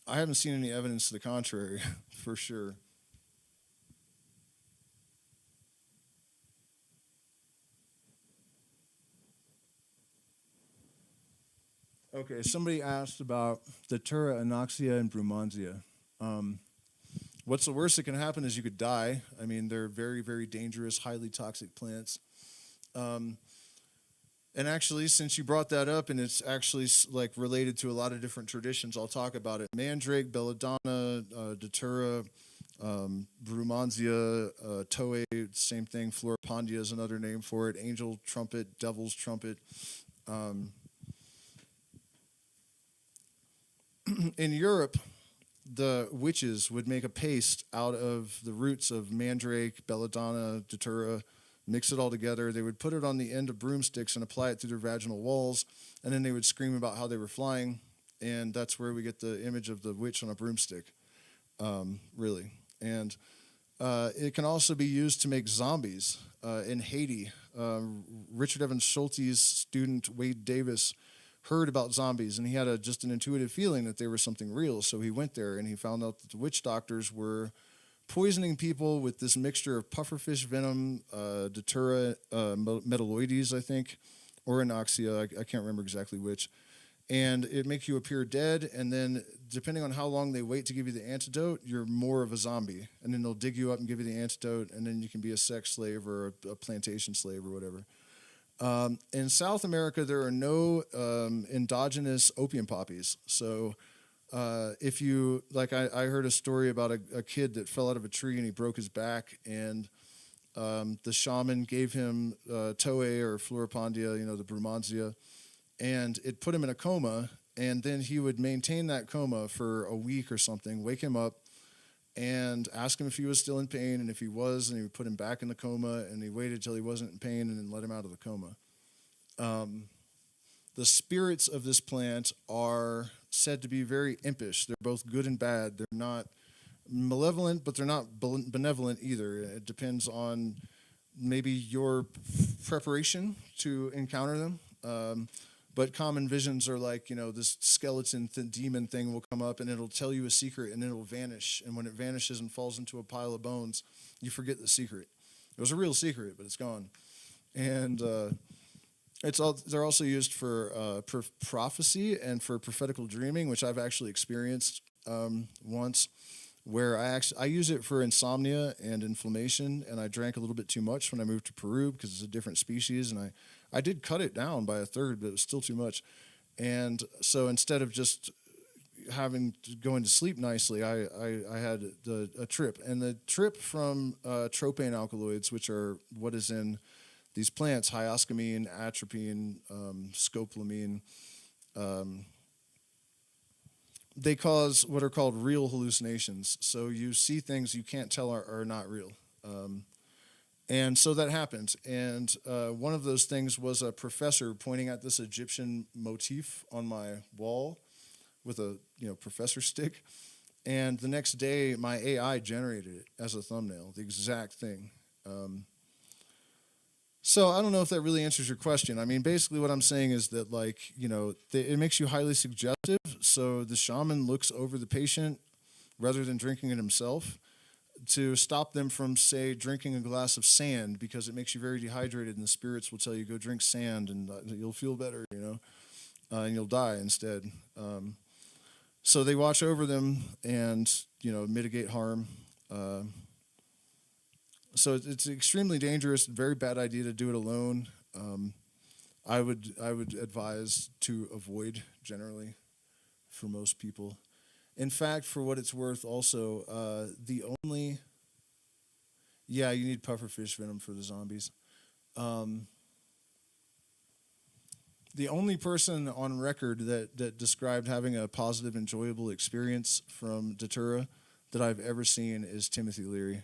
I haven't seen any evidence to the contrary, for sure. Okay, somebody asked about Datura, Anoxia, and Brumansia. What's the worst that can happen is you could die. I mean, they're very, very dangerous, highly toxic plants. And actually, since you brought that up, and it's actually like related to a lot of different traditions, I'll talk about it. Mandrake, belladonna, Datura, Brumansia, Toei, same thing. Floripondia is another name for it. Angel trumpet, devil's trumpet. In Europe, the witches would make a paste out of the roots of mandrake, belladonna, datura, mix it all together. They would put it on the end of broomsticks and apply it through their vaginal walls, and then they would scream about how they were flying, and that's where we get the image of the witch on a broomstick, really. And it can also be used to make zombies. In Haiti, Richard Evans Schulte's student, Wade Davis, heard about zombies, and he had just an intuitive feeling that they were something real. So he went there, and he found out that the witch doctors were poisoning people with this mixture of pufferfish venom, datura, metalloides, I think, or anoxia. I can't remember exactly which. And it makes you appear dead, and then depending on how long they wait to give you the antidote, you're more of a zombie. And then they'll dig you up and give you the antidote, and then you can be a sex slave or a plantation slave or whatever. In South America, there are no endogenous opium poppies. So if you, like I heard a story about a kid that fell out of a tree and he broke his back, and the shaman gave him Toei or Floripondia, the Brumansia, and it put him in a coma, and then he would maintain that coma for a week or something, wake him up, and ask him if he was still in pain, and if he was, and he would put him back in the coma, and he waited till he wasn't in pain, and then let him out of the coma. The spirits of this plant are said to be very impish. They're both good and bad. They're not malevolent, but they're not benevolent either. It depends on maybe your preparation to encounter them. But common visions are like, this skeleton demon thing will come up and it'll tell you a secret and it'll vanish. And when it vanishes and falls into a pile of bones, you forget the secret. It was a real secret, but it's gone. And they're also used for prophecy and for prophetical dreaming, which I've actually experienced once, where I use it for insomnia and inflammation. And I drank a little bit too much when I moved to Peru because it's a different species, and I did cut it down by a third, but it was still too much. And so instead of just going to sleep nicely, I had a trip. And the trip from tropane alkaloids, which are what is in these plants, hyoscamine, atropine, scopolamine, they cause what are called real hallucinations. So you see things you can't tell are not real. And so that happens. And one of those things was a professor pointing at this Egyptian motif on my wall with a professor stick. And the next day, my AI generated it as a thumbnail, the exact thing. So I don't know if that really answers your question. I mean, basically what I'm saying is that, it makes you highly suggestive. So the shaman looks over the patient rather than drinking it himself, to stop them from, say, drinking a glass of sand, because it makes you very dehydrated, and the spirits will tell you, go drink sand and you'll feel better, and you'll die instead. So they watch over them and, mitigate harm. So it's extremely dangerous, very bad idea to do it alone. I would advise to avoid generally for most people. In fact, for what it's worth, also the only yeah, you need pufferfish venom for the zombies. Um, the only person on record that described having a positive, enjoyable experience from Datura that I've ever seen is Timothy Leary.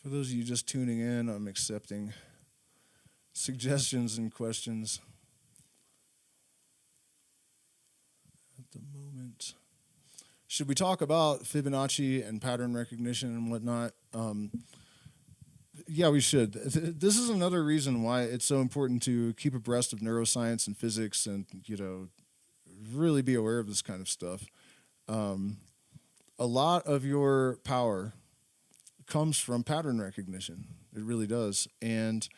For those of you just tuning in, I'm accepting suggestions and questions at the moment. Should we talk about Fibonacci and pattern recognition and whatnot? Yeah, we should. This is another reason why it's so important to keep abreast of neuroscience and physics, and really be aware of this kind of stuff. A lot of your power comes from pattern recognition. It really does. And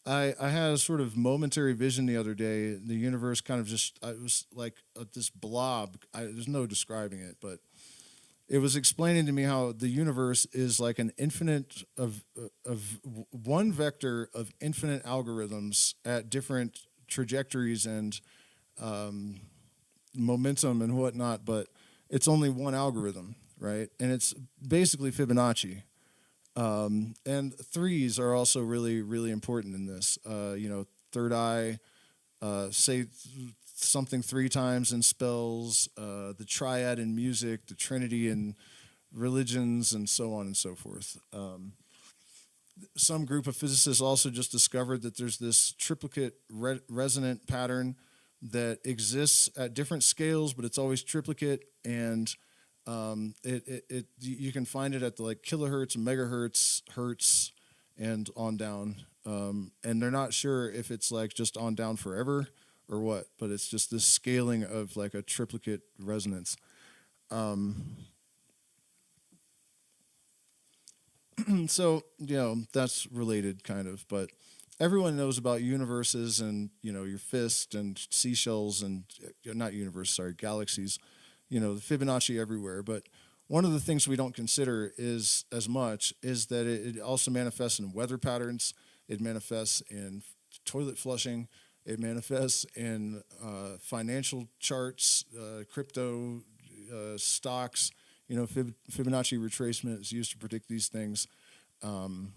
I had a sort of momentary vision the other day. The universe kind of just, I was like this blob. There's no describing it, but it was explaining to me how the universe is like an infinite of one vector of infinite algorithms at different trajectories and momentum and whatnot, but it's only one algorithm, right? And it's basically Fibonacci. And threes are also really, really important in this. Third eye, say something three times in spells, the triad in music, the trinity in religions, and so on and so forth. Some group of physicists also just discovered that there's this triplicate resonant pattern that exists at different scales, but it's always triplicate, and you can find it at the like kilohertz, megahertz, hertz, and on down. And they're not sure if it's like just on down forever or what, but it's just this scaling of like a triplicate resonance. So that's related kind of, but everyone knows about universes and your fist and seashells and not universe, sorry, galaxies. The Fibonacci everywhere. But one of the things we don't consider is that it also manifests in weather patterns. It manifests in toilet flushing. It manifests in financial charts, crypto, stocks. Fibonacci retracement is used to predict these things. And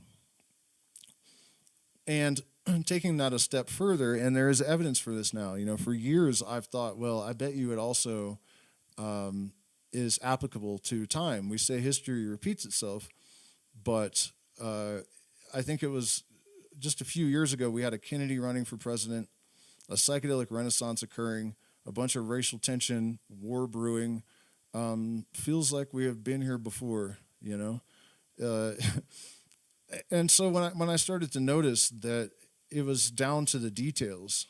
taking that a step further, and there is evidence for this now. For years I've thought, well, I bet you it also is applicable to time. We say history repeats itself, but I think it was just a few years ago we had a Kennedy running for president, a psychedelic renaissance occurring, a bunch of racial tension, war brewing. Feels like we have been here before, and so when I started to notice that it was down to the details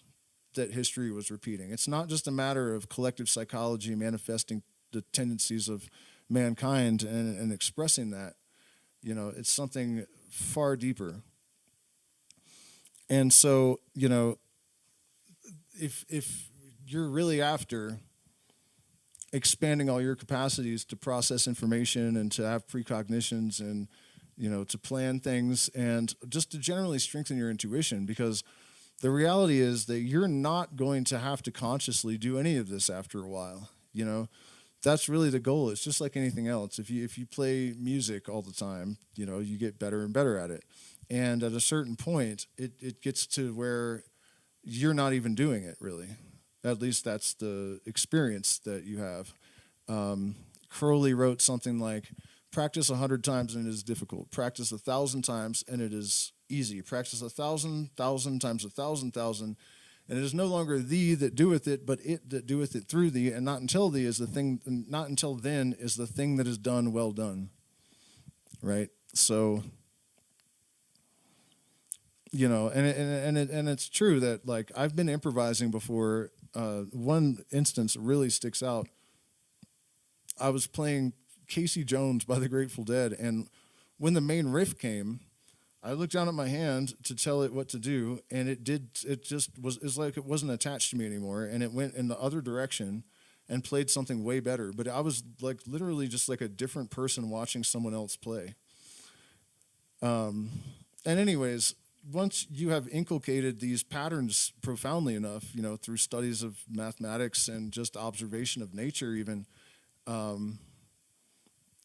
that history was repeating. It's not just a matter of collective psychology manifesting the tendencies of mankind and expressing that. It's something far deeper. And so, if you're really after expanding all your capacities to process information and to have precognitions and, to plan things and just to generally strengthen your intuition, because the reality is that you're not going to have to consciously do any of this after a while. That's really the goal. It's just like anything else. If you play music all the time, you get better and better at it. And at a certain point, it gets to where you're not even doing it, really. At least that's the experience that you have. Crowley wrote something like, practice 100 times and it is difficult. Practice 1,000 times and it is easy. Practice 1,000 times 1,000, and it is no longer thee that doeth it, but it that doeth it through thee. And not until then is the thing that is done well done. Right? So, and it's true that like I've been improvising before. One instance really sticks out. I was playing Casey Jones by the Grateful Dead, and when the main riff came, I looked down at my hand to tell it what to do, and it just was, it's like it wasn't attached to me anymore, and it went in the other direction and played something way better. But I was like literally just like a different person watching someone else play. And anyways, once you have inculcated these patterns profoundly enough, through studies of mathematics and just observation of nature even,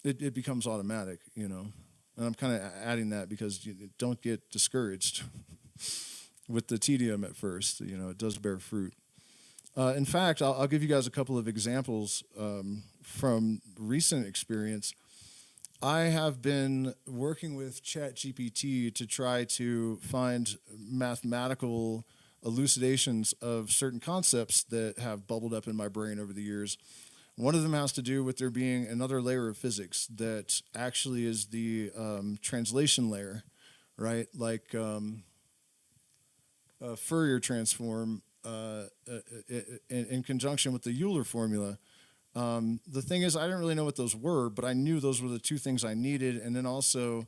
it becomes automatic. And I'm kind of adding that because you don't get discouraged with the tedium at first. It does bear fruit. In fact, I'll give you guys a couple of examples from recent experience. I have been working with ChatGPT to try to find mathematical elucidations of certain concepts that have bubbled up in my brain over the years. One of them has to do with there being another layer of physics that actually is the translation layer, right? Like a Fourier transform in conjunction with the Euler formula. The thing is, I didn't really know what those were, but I knew those were the two things I needed. And then also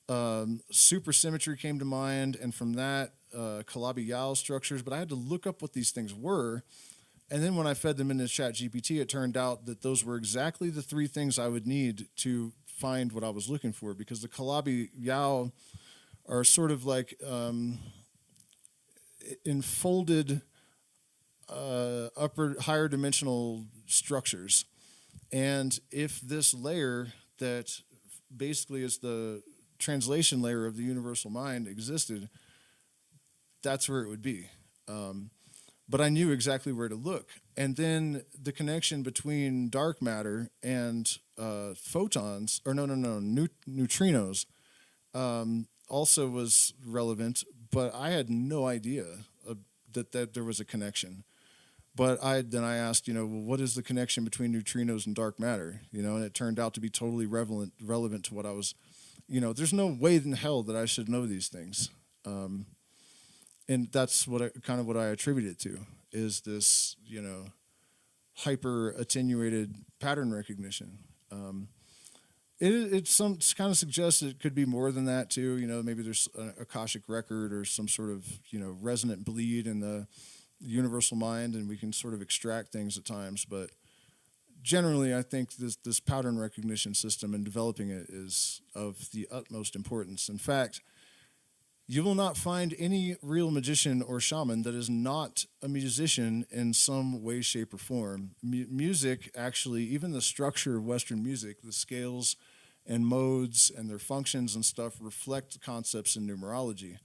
supersymmetry came to mind, and from that, Calabi-Yau structures. But I had to look up what these things were. And then when I fed them into ChatGPT, it turned out that those were exactly the three things I would need to find what I was looking for, because the Calabi-Yau are sort of like enfolded higher dimensional structures. And if this layer that basically is the translation layer of the universal mind existed, that's where it would be. But I knew exactly where to look. And then the connection between dark matter and photons, or neutrinos, also was relevant, but I had no idea that there was a connection. But I asked, well, what is the connection between neutrinos and dark matter? And it turned out to be totally relevant to what I was, there's no way in hell that I should know these things. And that's what I attribute it to, is this, hyper attenuated pattern recognition. It kind of suggests it could be more than that too. Maybe there's an Akashic record or some sort of, resonant bleed in the universal mind, and we can sort of extract things at times. But generally, I think this pattern recognition system and developing it is of the utmost importance. In fact, you will not find any real magician or shaman that is not a musician in some way, shape, or form. Music, actually, even the structure of Western music, the scales and modes and their functions and stuff reflect concepts in numerology.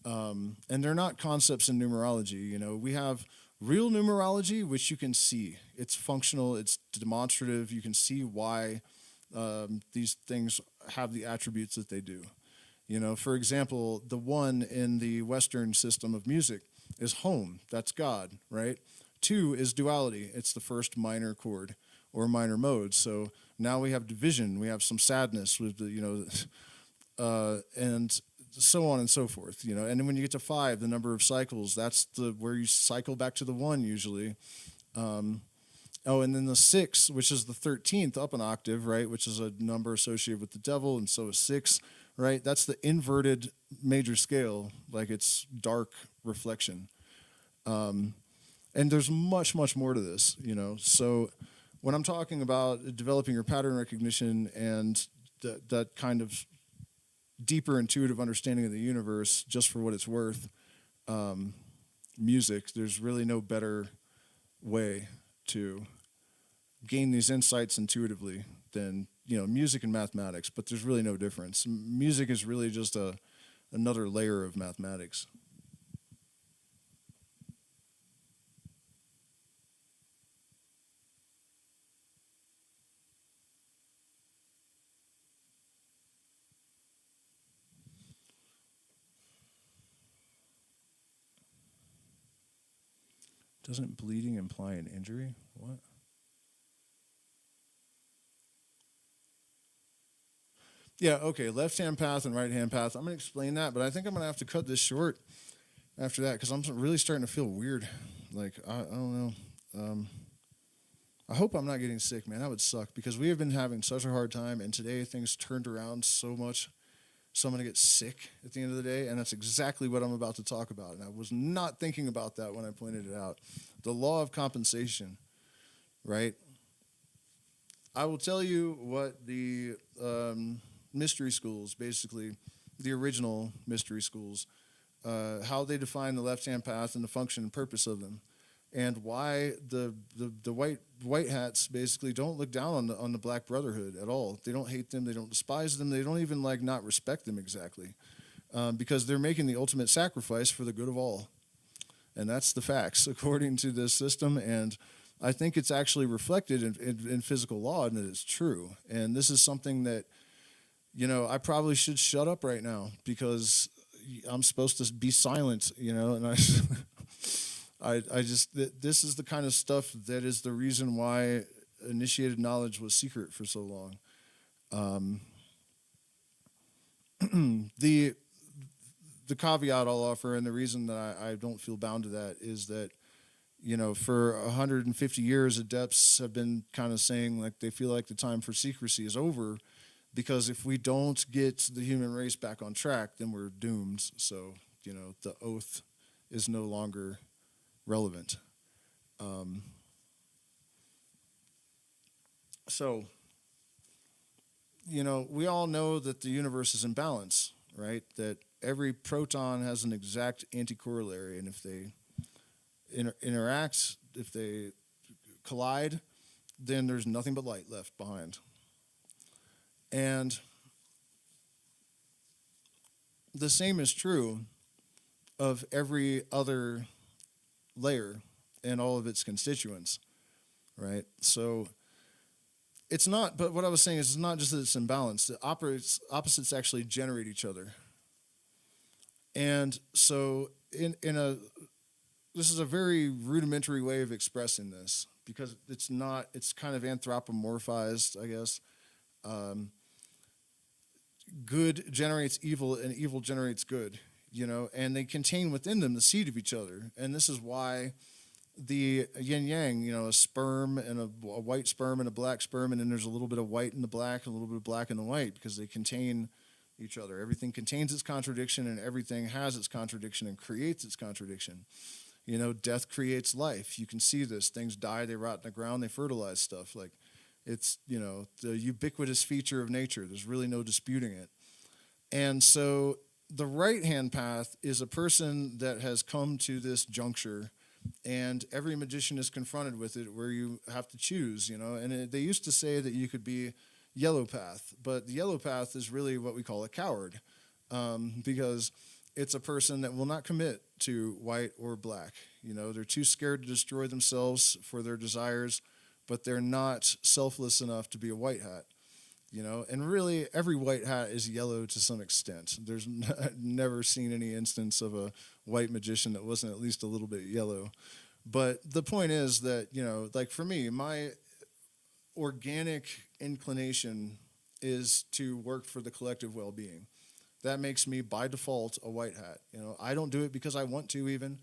And they're not concepts in numerology. We have real numerology, which you can see. It's functional, it's demonstrative. You can see why these things have the attributes that they do. For example, the one in the Western system of music is home. That's God, right? 2 is duality. It's the first minor chord or minor mode. So now we have division. We have some sadness with the, and so on and so forth. And then when you get to 5, the number of cycles, that's where you cycle back to the 1 usually. And then the 6, which is the 13th up an octave, right? Which is a number associated with the devil, and so is 6. Right, that's the inverted major scale, like it's dark reflection. And there's much, much more to this, So when I'm talking about developing your pattern recognition and that kind of deeper intuitive understanding of the universe, just for what it's worth, music, there's really no better way to gain these insights intuitively than music and mathematics, but there's really no difference. Music is really just another layer of mathematics. Doesn't bleeding imply an injury? What? Yeah, okay, left-hand path and right-hand path. I'm going to explain that, but I think I'm going to have to cut this short after that because I'm really starting to feel weird. Like, I don't know. I hope I'm not getting sick, man. That would suck because we have been having such a hard time, and today things turned around so So I'm going to get sick at the end of the day, and that's exactly what I'm about to talk about. And I was not thinking about that when I pointed it out. The law of compensation, right? I will tell you what the mystery schools, basically, the original mystery schools, how they define the left-hand path and the function and purpose of them, and why the white hats basically don't look down on the Black Brotherhood at all. They don't hate them. They don't despise them. They don't even like not respect them exactly, because they're making the ultimate sacrifice for the good of all, and that's the facts according to this system. And I think it's actually reflected in physical law, and that it's true. And this is something that, you know, I probably should shut up right now because I'm supposed to be silent, you know, and I just, this is the kind of stuff that is the reason why initiated knowledge was secret for so long. The caveat I'll offer, and the reason that I don't feel bound to that, is that, you know, for 150 years, adepts have been kind of saying like they feel like the time for secrecy is over, because if we don't get the human race back on track, then we're doomed. So, you know, the oath is no longer relevant. So, you know, we all know that the universe is in balance, right? That every proton has an exact anti-corollary, and if they interact, if they collide, then there's nothing but light left behind. And the same is true of every other layer and all of its constituents, right? So it's not, but what I was saying is it's not just that it's imbalanced. The opposites actually generate each other. And so this is a very rudimentary way of expressing this, because it's kind of anthropomorphized, I guess. Good generates evil, and evil generates good, you know, and they contain within them the seed of each other. And this is why the yin yang, you know, a sperm and a white sperm and a black sperm, and then there's a little bit of white in the black and a little bit of black in the white, because they contain each other. Everything contains its contradiction, and everything has its contradiction and creates its contradiction. You know, death creates life. You can see this. Things die, they rot in the ground, they fertilize stuff. Like, it's, you know, the ubiquitous feature of nature. There's really no disputing it. And so the right-hand path is a person that has come to this juncture, and every magician is confronted with it, where you have to choose, you know. And they used to say that you could be yellow path, but the yellow path is really what we call a coward, because it's a person that will not commit to white or black. You know, they're too scared to destroy themselves for their desires, but they're not selfless enough to be a white hat. You know, and really every white hat is yellow to some extent. There's never seen any instance of a white magician that wasn't at least a little bit yellow. But the point is that, you know, like for me, my organic inclination is to work for the collective well-being. That makes me by default a white hat. You know, I don't do it because I want to even.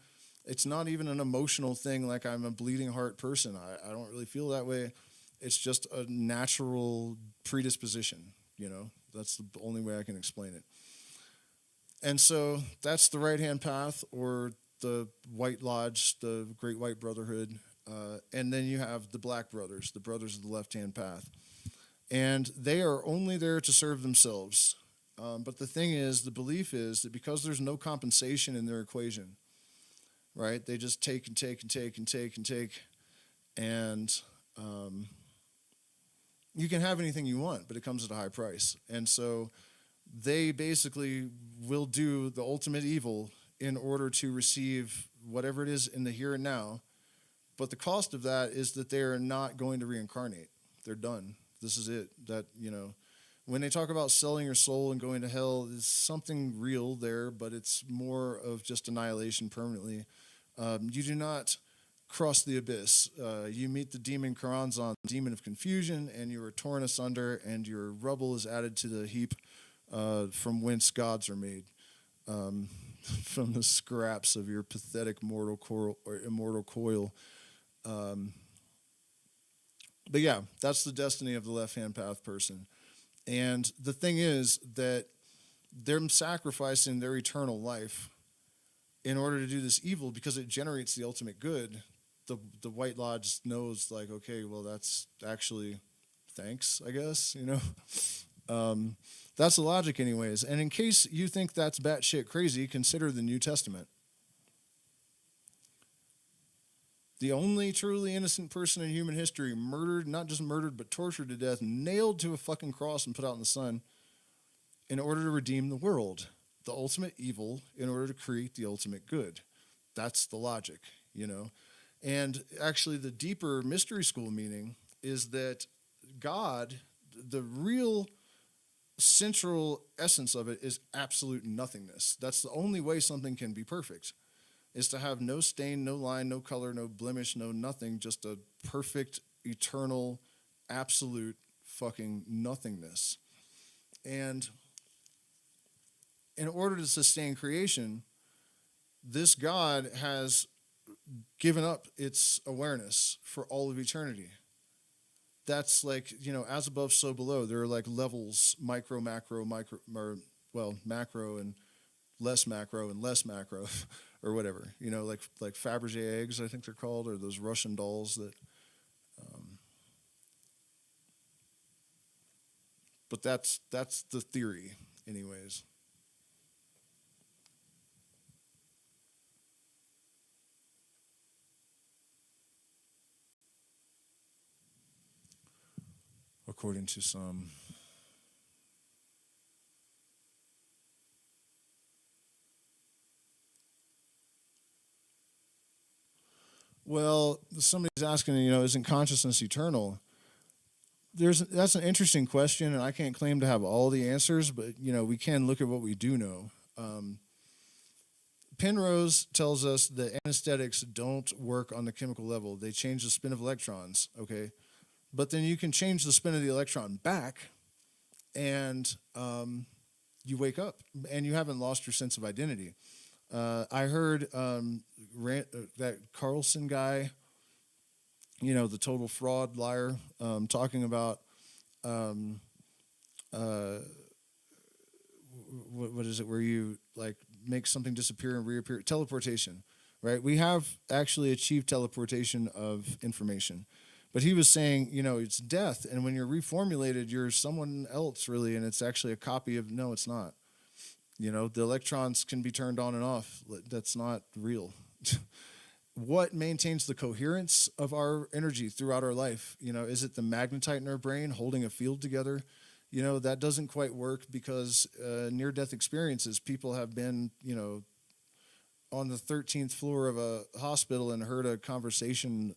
It's not even an emotional thing like I'm a bleeding heart person. I don't really feel that way. It's just a natural predisposition, you know. That's the only way I can explain it. And so that's the right-hand path, or the White Lodge, the Great White Brotherhood. And then you have the Black Brothers, the brothers of the left-hand path. And they are only there to serve themselves. But the thing is, the belief is that because there's no compensation in their equation, right? They just take and take and take and take and take. And you can have anything you want, but it comes at a high price. And so they basically will do the ultimate evil in order to receive whatever it is in the here and now. But the cost of that is that they are not going to reincarnate. They're done. This is it. That, you know, when they talk about selling your soul and going to hell, there's something real there, but it's more of just annihilation permanently. You do not cross the abyss. You meet the demon Karanzan, the demon of confusion, and you are torn asunder, and your rubble is added to the heap from whence gods are made, from the scraps of your pathetic mortal coil or immortal coil. But yeah, that's the destiny of the left-hand path person. And the thing is that them sacrificing their eternal life in order to do this evil because it generates the ultimate good, the White Lodge knows, like, okay, well, that's actually thanks, I guess, you know. That's the logic anyways. And in case you think that's batshit crazy, consider the New Testament. The only truly innocent person in human history murdered, not just murdered, but tortured to death, nailed to a fucking cross and put out in the sun in order to redeem the world. The ultimate evil in order to create the ultimate good. That's the logic, you know. And actually the deeper mystery school meaning is that God, the real central essence of it is absolute nothingness. That's the only way something can be perfect, is to have no stain, no line, no color, no blemish, no nothing, just a perfect, eternal, absolute fucking nothingness. And in order to sustain creation, this God has given up its awareness for all of eternity. That's like, you know, as above, so below. There are like levels, micro, macro, macro and less macro and less macro or whatever, you know, like Fabergé eggs, I think they're called, or those Russian dolls that, but that's the theory anyways. According to some. Well, somebody's asking, you know, isn't consciousness eternal? That's an interesting question, and I can't claim to have all the answers, but, you know, we can look at what we do know. Penrose tells us that anesthetics don't work on the chemical level. They change the spin of electrons, okay? But then you can change the spin of the electron back, and you wake up, and you haven't lost your sense of identity. I heard that Carlson guy, you know, the total fraud liar, talking about what is it, where you like make something disappear and reappear? Teleportation, right? We have actually achieved teleportation of information. But he was saying, you know, it's death, and when you're reformulated, you're someone else, really, and it's actually a copy of, no, it's not. You know, the electrons can be turned on and off. That's not real. What maintains the coherence of our energy throughout our life? You know, is it the magnetite in our brain holding a field together? You know, that doesn't quite work because near-death experiences, people have been, you know, on the 13th floor of a hospital and heard a conversation,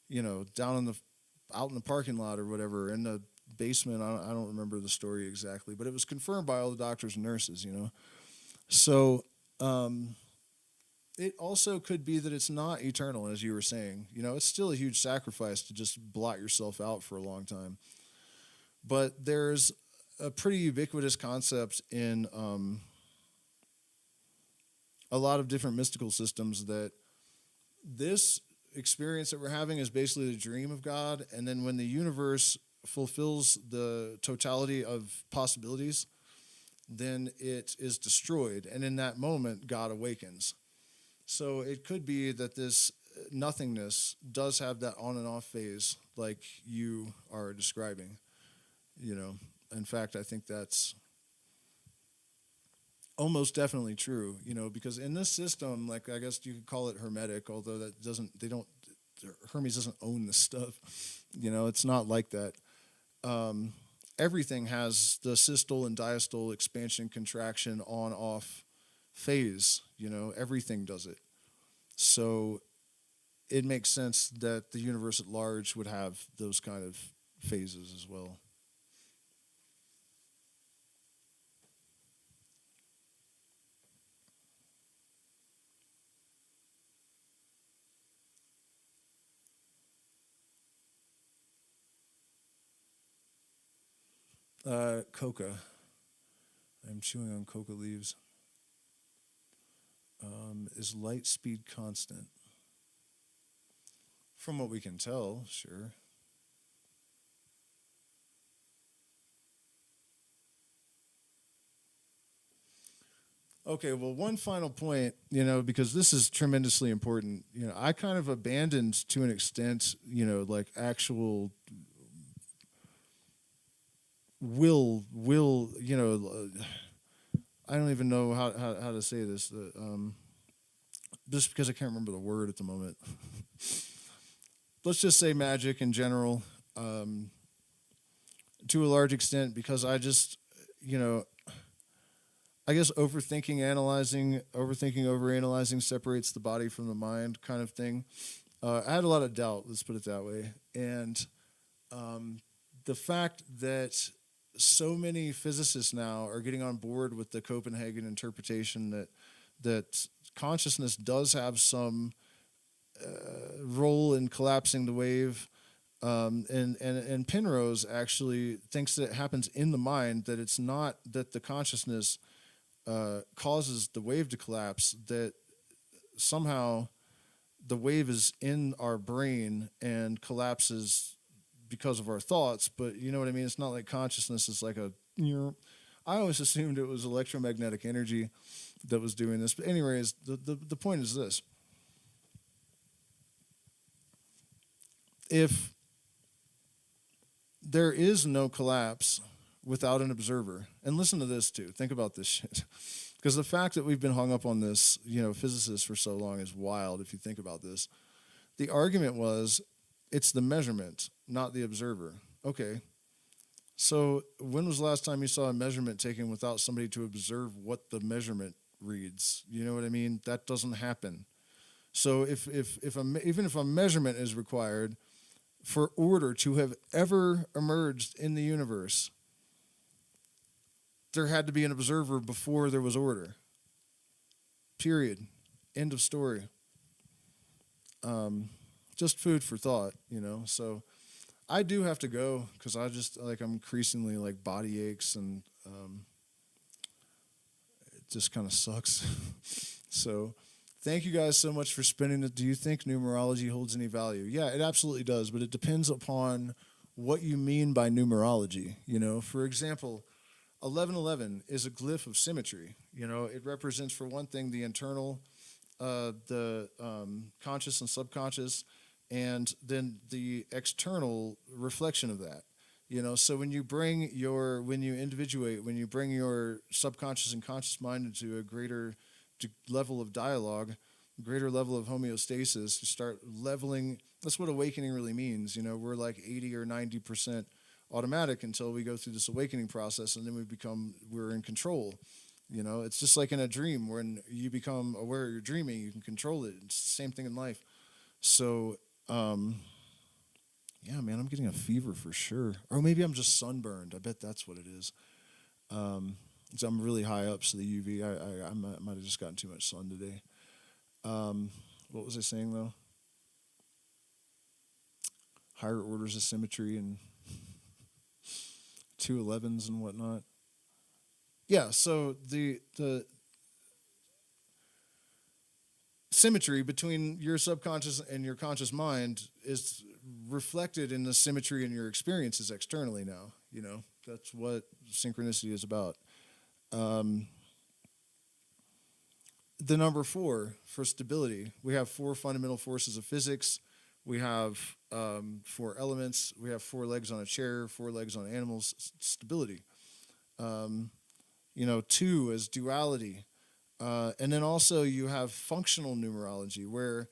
you know, out in the parking lot or whatever, in the basement. I don't remember the story exactly, but it was confirmed by all the doctors and nurses, you know. So it also could be that it's not eternal, as you were saying. You know, it's still a huge sacrifice to just blot yourself out for a long time. But there's a pretty ubiquitous concept in a lot of different mystical systems that this experience that we're having is basically the dream of God, and then when the universe fulfills the totality of possibilities, then it is destroyed, and in that moment God awakens. So it could be that this nothingness does have that on and off phase like you are describing, you know. In fact, I think that's almost definitely true, you know, because in this system, like, I guess you could call it hermetic, although Hermes doesn't own this stuff, you know, it's not like that. Everything has the systole and diastole, expansion, contraction, on, off phase, you know, everything does it. So it makes sense that the universe at large would have those kind of phases as well. Coca. I'm chewing on coca leaves. Is light speed constant? From what we can tell, sure. Okay, well, one final point, because this is tremendously important. I kind of abandoned to an extent, like actual will, I don't even know how to say this. Just because I can't remember the word at the moment. Let's just say magic in general, to a large extent, because I just, I guess overthinking, overanalyzing separates the body from the mind kind of thing. I had a lot of doubt, let's put it that way. And the fact that so many physicists now are getting on board with the Copenhagen interpretation that consciousness does have some role in collapsing the wave, and Penrose actually thinks that it happens in the mind, that it's not that the consciousness causes the wave to collapse, that somehow the wave is in our brain and collapses because of our thoughts. But you know what I mean? It's not like consciousness is like I always assumed it was electromagnetic energy that was doing this. But anyways, the point is this. If there is no collapse without an observer, and listen to this too, think about this shit. Because the fact that we've been hung up on this, physicists for so long is wild if you think about this. The argument was, it's the measurement, not the observer. Okay. So when was the last time you saw a measurement taken without somebody to observe what the measurement reads? You know what I mean? That doesn't happen. So even if a measurement is required for order to have ever emerged in the universe, there had to be an observer before there was order. Period. End of story. Just food for thought, So I do have to go because I'm increasingly like body aches, and it just kind of sucks. So thank you guys so much for spending it. Do you think numerology holds any value? Yeah, it absolutely does, but it depends upon what you mean by numerology. For example, 1111 is a glyph of symmetry. It represents, for one thing, the internal, the conscious and subconscious, and then the external reflection of that. So when you individuate, when you bring your subconscious and conscious mind into a greater level of dialogue, greater level of homeostasis, you start leveling. That's what awakening really means. We're like 80 or 90% automatic until we go through this awakening process, and then we're in control. It's just like in a dream. When you become aware you're dreaming, you can control it. It's the same thing in life. So yeah, man, I'm getting a fever for sure. Or maybe I'm just sunburned. I bet that's what it is. So I'm really high up, so the UV, I might have just gotten too much sun today. What was I saying, though? Higher orders of symmetry and 211s and whatnot. Yeah, so the symmetry between your subconscious and your conscious mind is reflected in the symmetry in your experiences externally now. That's what synchronicity is about. The number 4 for stability. We have 4 fundamental forces of physics. We have 4 elements. We have 4 legs on a chair, 4 legs on animals. Stability. 2 is duality. And then also you have functional numerology, where,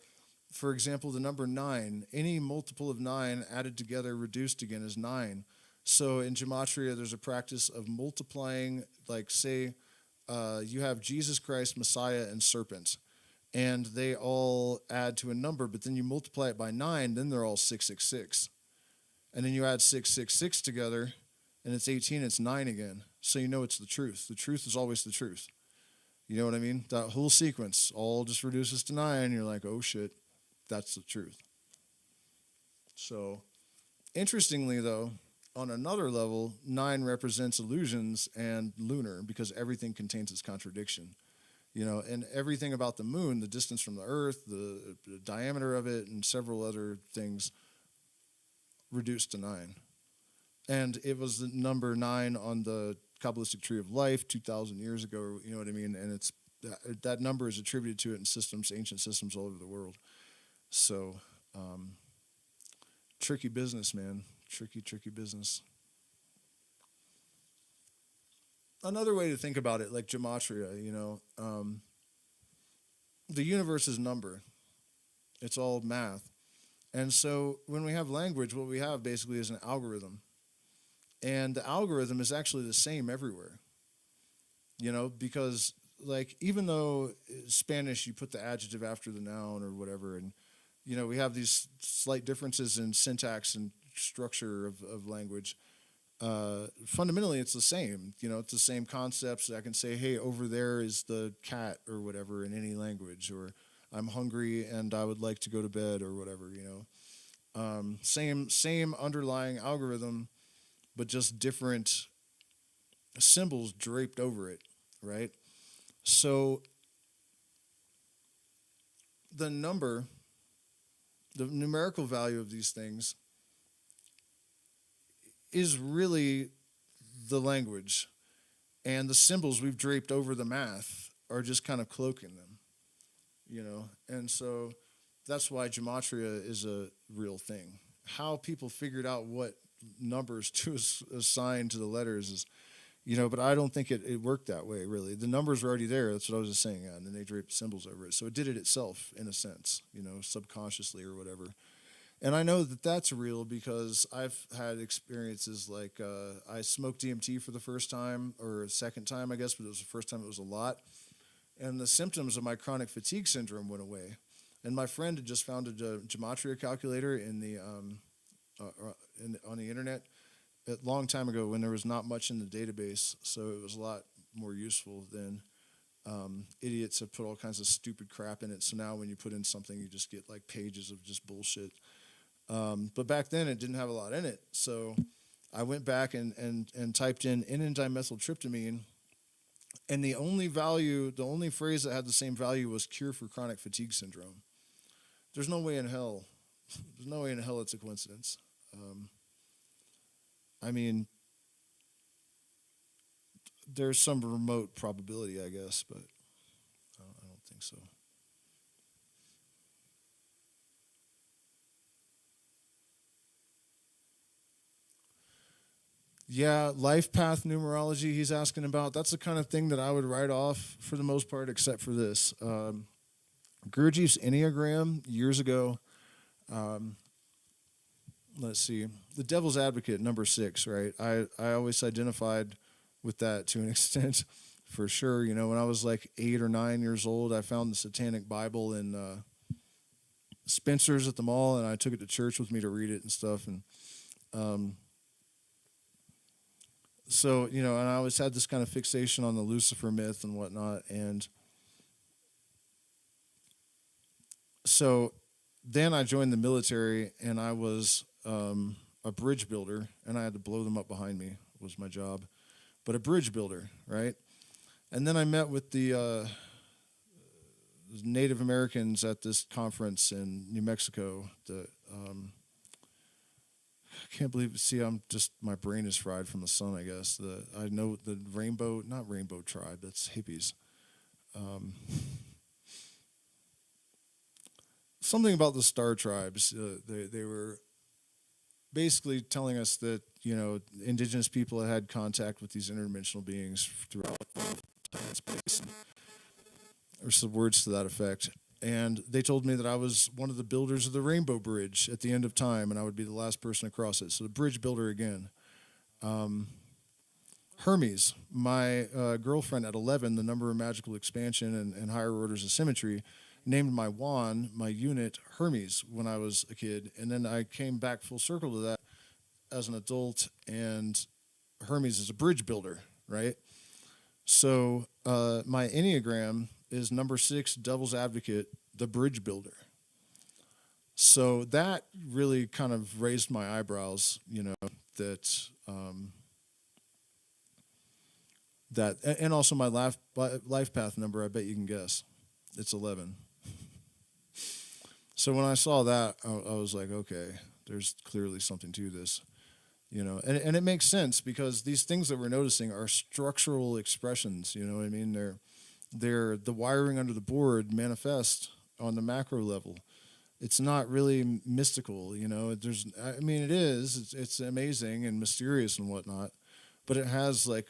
for example, the number 9, any multiple of 9 added together, reduced again, is 9. So in gematria, there's a practice of multiplying, like, say, you have Jesus Christ, Messiah, and serpent, and they all add to a number, but then you multiply it by 9, then they're all 666. And then you add 666 together, and it's 18, it's 9 again. So it's the truth. The truth is always the truth. You know what I mean? That whole sequence all just reduces to 9. You're like, oh shit, that's the truth. So, interestingly though, on another level, 9 represents illusions and lunar, because everything contains its contradiction. And everything about the moon, the distance from the earth, the diameter of it, and several other things reduced to 9. And it was the number 9 on the Kabbalistic tree of life 2,000 years ago, you know what I mean? And it's that number is attributed to it in ancient systems all over the world. So, tricky business, man. Tricky business. Another way to think about it, like gematria, the universe is number. It's all math. And so when we have language, what we have basically is an algorithm. And the algorithm is actually the same everywhere. Because like even though Spanish, you put the adjective after the noun or whatever, and we have these slight differences in syntax and structure of language. Fundamentally, it's the same. It's the same concepts. I can say, hey, over there is the cat or whatever in any language, or I'm hungry and I would like to go to bed or whatever, Same underlying algorithm, but just different symbols draped over it, right? So the numerical value of these things is really the language, and the symbols we've draped over the math are just kind of cloaking them, and so that's why gematria is a real thing. How people figured out what numbers to assign to the letters is, but I don't think it worked that way, really. The numbers were already there, that's what I was just saying, and then they draped symbols over it. So it did it itself, in a sense, subconsciously or whatever. And I know that that's real because I've had experiences like I smoked DMT for the first time, or second time, I guess, but it was the first time it was a lot. And the symptoms of my chronic fatigue syndrome went away. And my friend had just found a gematria calculator on the internet a long time ago when there was not much in the database, so it was a lot more useful than idiots have put all kinds of stupid crap in it. So now when you put in something, you just get like pages of just bullshit. But back then it didn't have a lot in it. So I went back and typed in N-dimethyltryptamine, and the only phrase that had the same value was cure for chronic fatigue syndrome. There's no way in hell it's a coincidence. I mean, there's some remote probability, I guess, but I don't think so. Yeah, life path numerology he's asking about. That's the kind of thing that I would write off for the most part, except for this. Gurdjieff's Enneagram years ago. Let's see. The Devil's Advocate, number 6, right? I always identified with that to an extent, for sure. When I was like 8 or 9 years old, I found the Satanic Bible in Spencer's at the mall, and I took it to church with me to read it and stuff. And so, and I always had this kind of fixation on the Lucifer myth and whatnot. And so then I joined the military, and I was a bridge builder, and I had to blow them up behind me was my job. But a bridge builder, right? And then I met with the Native Americans at this conference in New Mexico. I can't believe. See, my brain is fried from the sun, I guess. I know the not rainbow tribe. That's hippies. Something about the star tribes. They were basically telling us that indigenous people had contact with these interdimensional beings throughout time and space, or some words to that effect. And they told me that I was one of the builders of the Rainbow Bridge at the end of time, and I would be the last person to cross it. So the bridge builder again. Hermes, my girlfriend at 11, the number of magical expansion and higher orders of symmetry, named my wand, my unit, Hermes when I was a kid. And then I came back full circle to that as an adult, and Hermes is a bridge builder, right? So my Enneagram is number 6, Devil's Advocate, the bridge builder. So that really kind of raised my eyebrows, that and also my life path number, I bet you can guess. It's 11. So when I saw that, I was like, okay, there's clearly something to this. And it makes sense because these things that we're noticing are structural expressions, you know what I mean? the wiring under the board manifest on the macro level. It's not really mystical, you know. I mean, it is. It's amazing and mysterious and whatnot, but it has like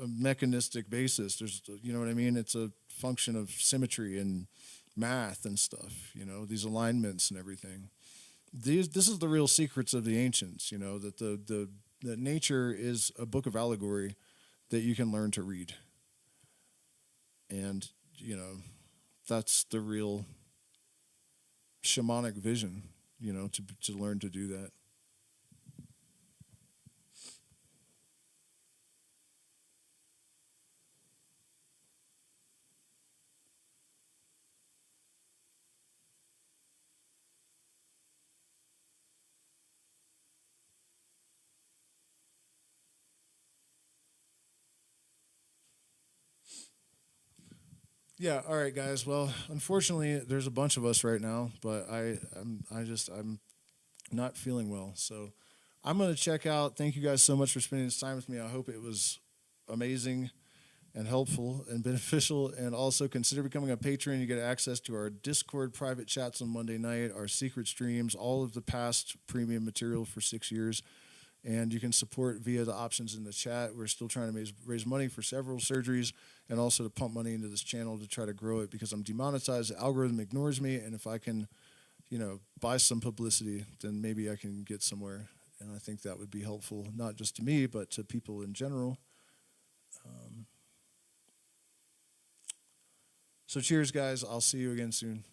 a mechanistic basis. You know what I mean? It's a function of symmetry and math and stuff. You know, these alignments and everything. This is the real secrets of the ancients. You know, that nature is a book of allegory that you can learn to read, and you know, that's the real shamanic vision. You know, to learn to do that. Yeah, all right, guys. Well, unfortunately, there's a bunch of us right now, but I'm not feeling well, so I'm gonna check out. Thank you guys so much for spending this time with me. I hope it was amazing and helpful and beneficial. And also consider becoming a patron. You get access to our Discord private chats on Monday night, our secret streams, all of the past premium material for 6 years. And you can support via the options in the chat. We're still trying to raise money for several surgeries and also to pump money into this channel to try to grow it because I'm demonetized. The algorithm ignores me. And if I can, you know, buy some publicity, then maybe I can get somewhere. And I think that would be helpful, not just to me, but to people in general. So cheers, guys. I'll see you again soon.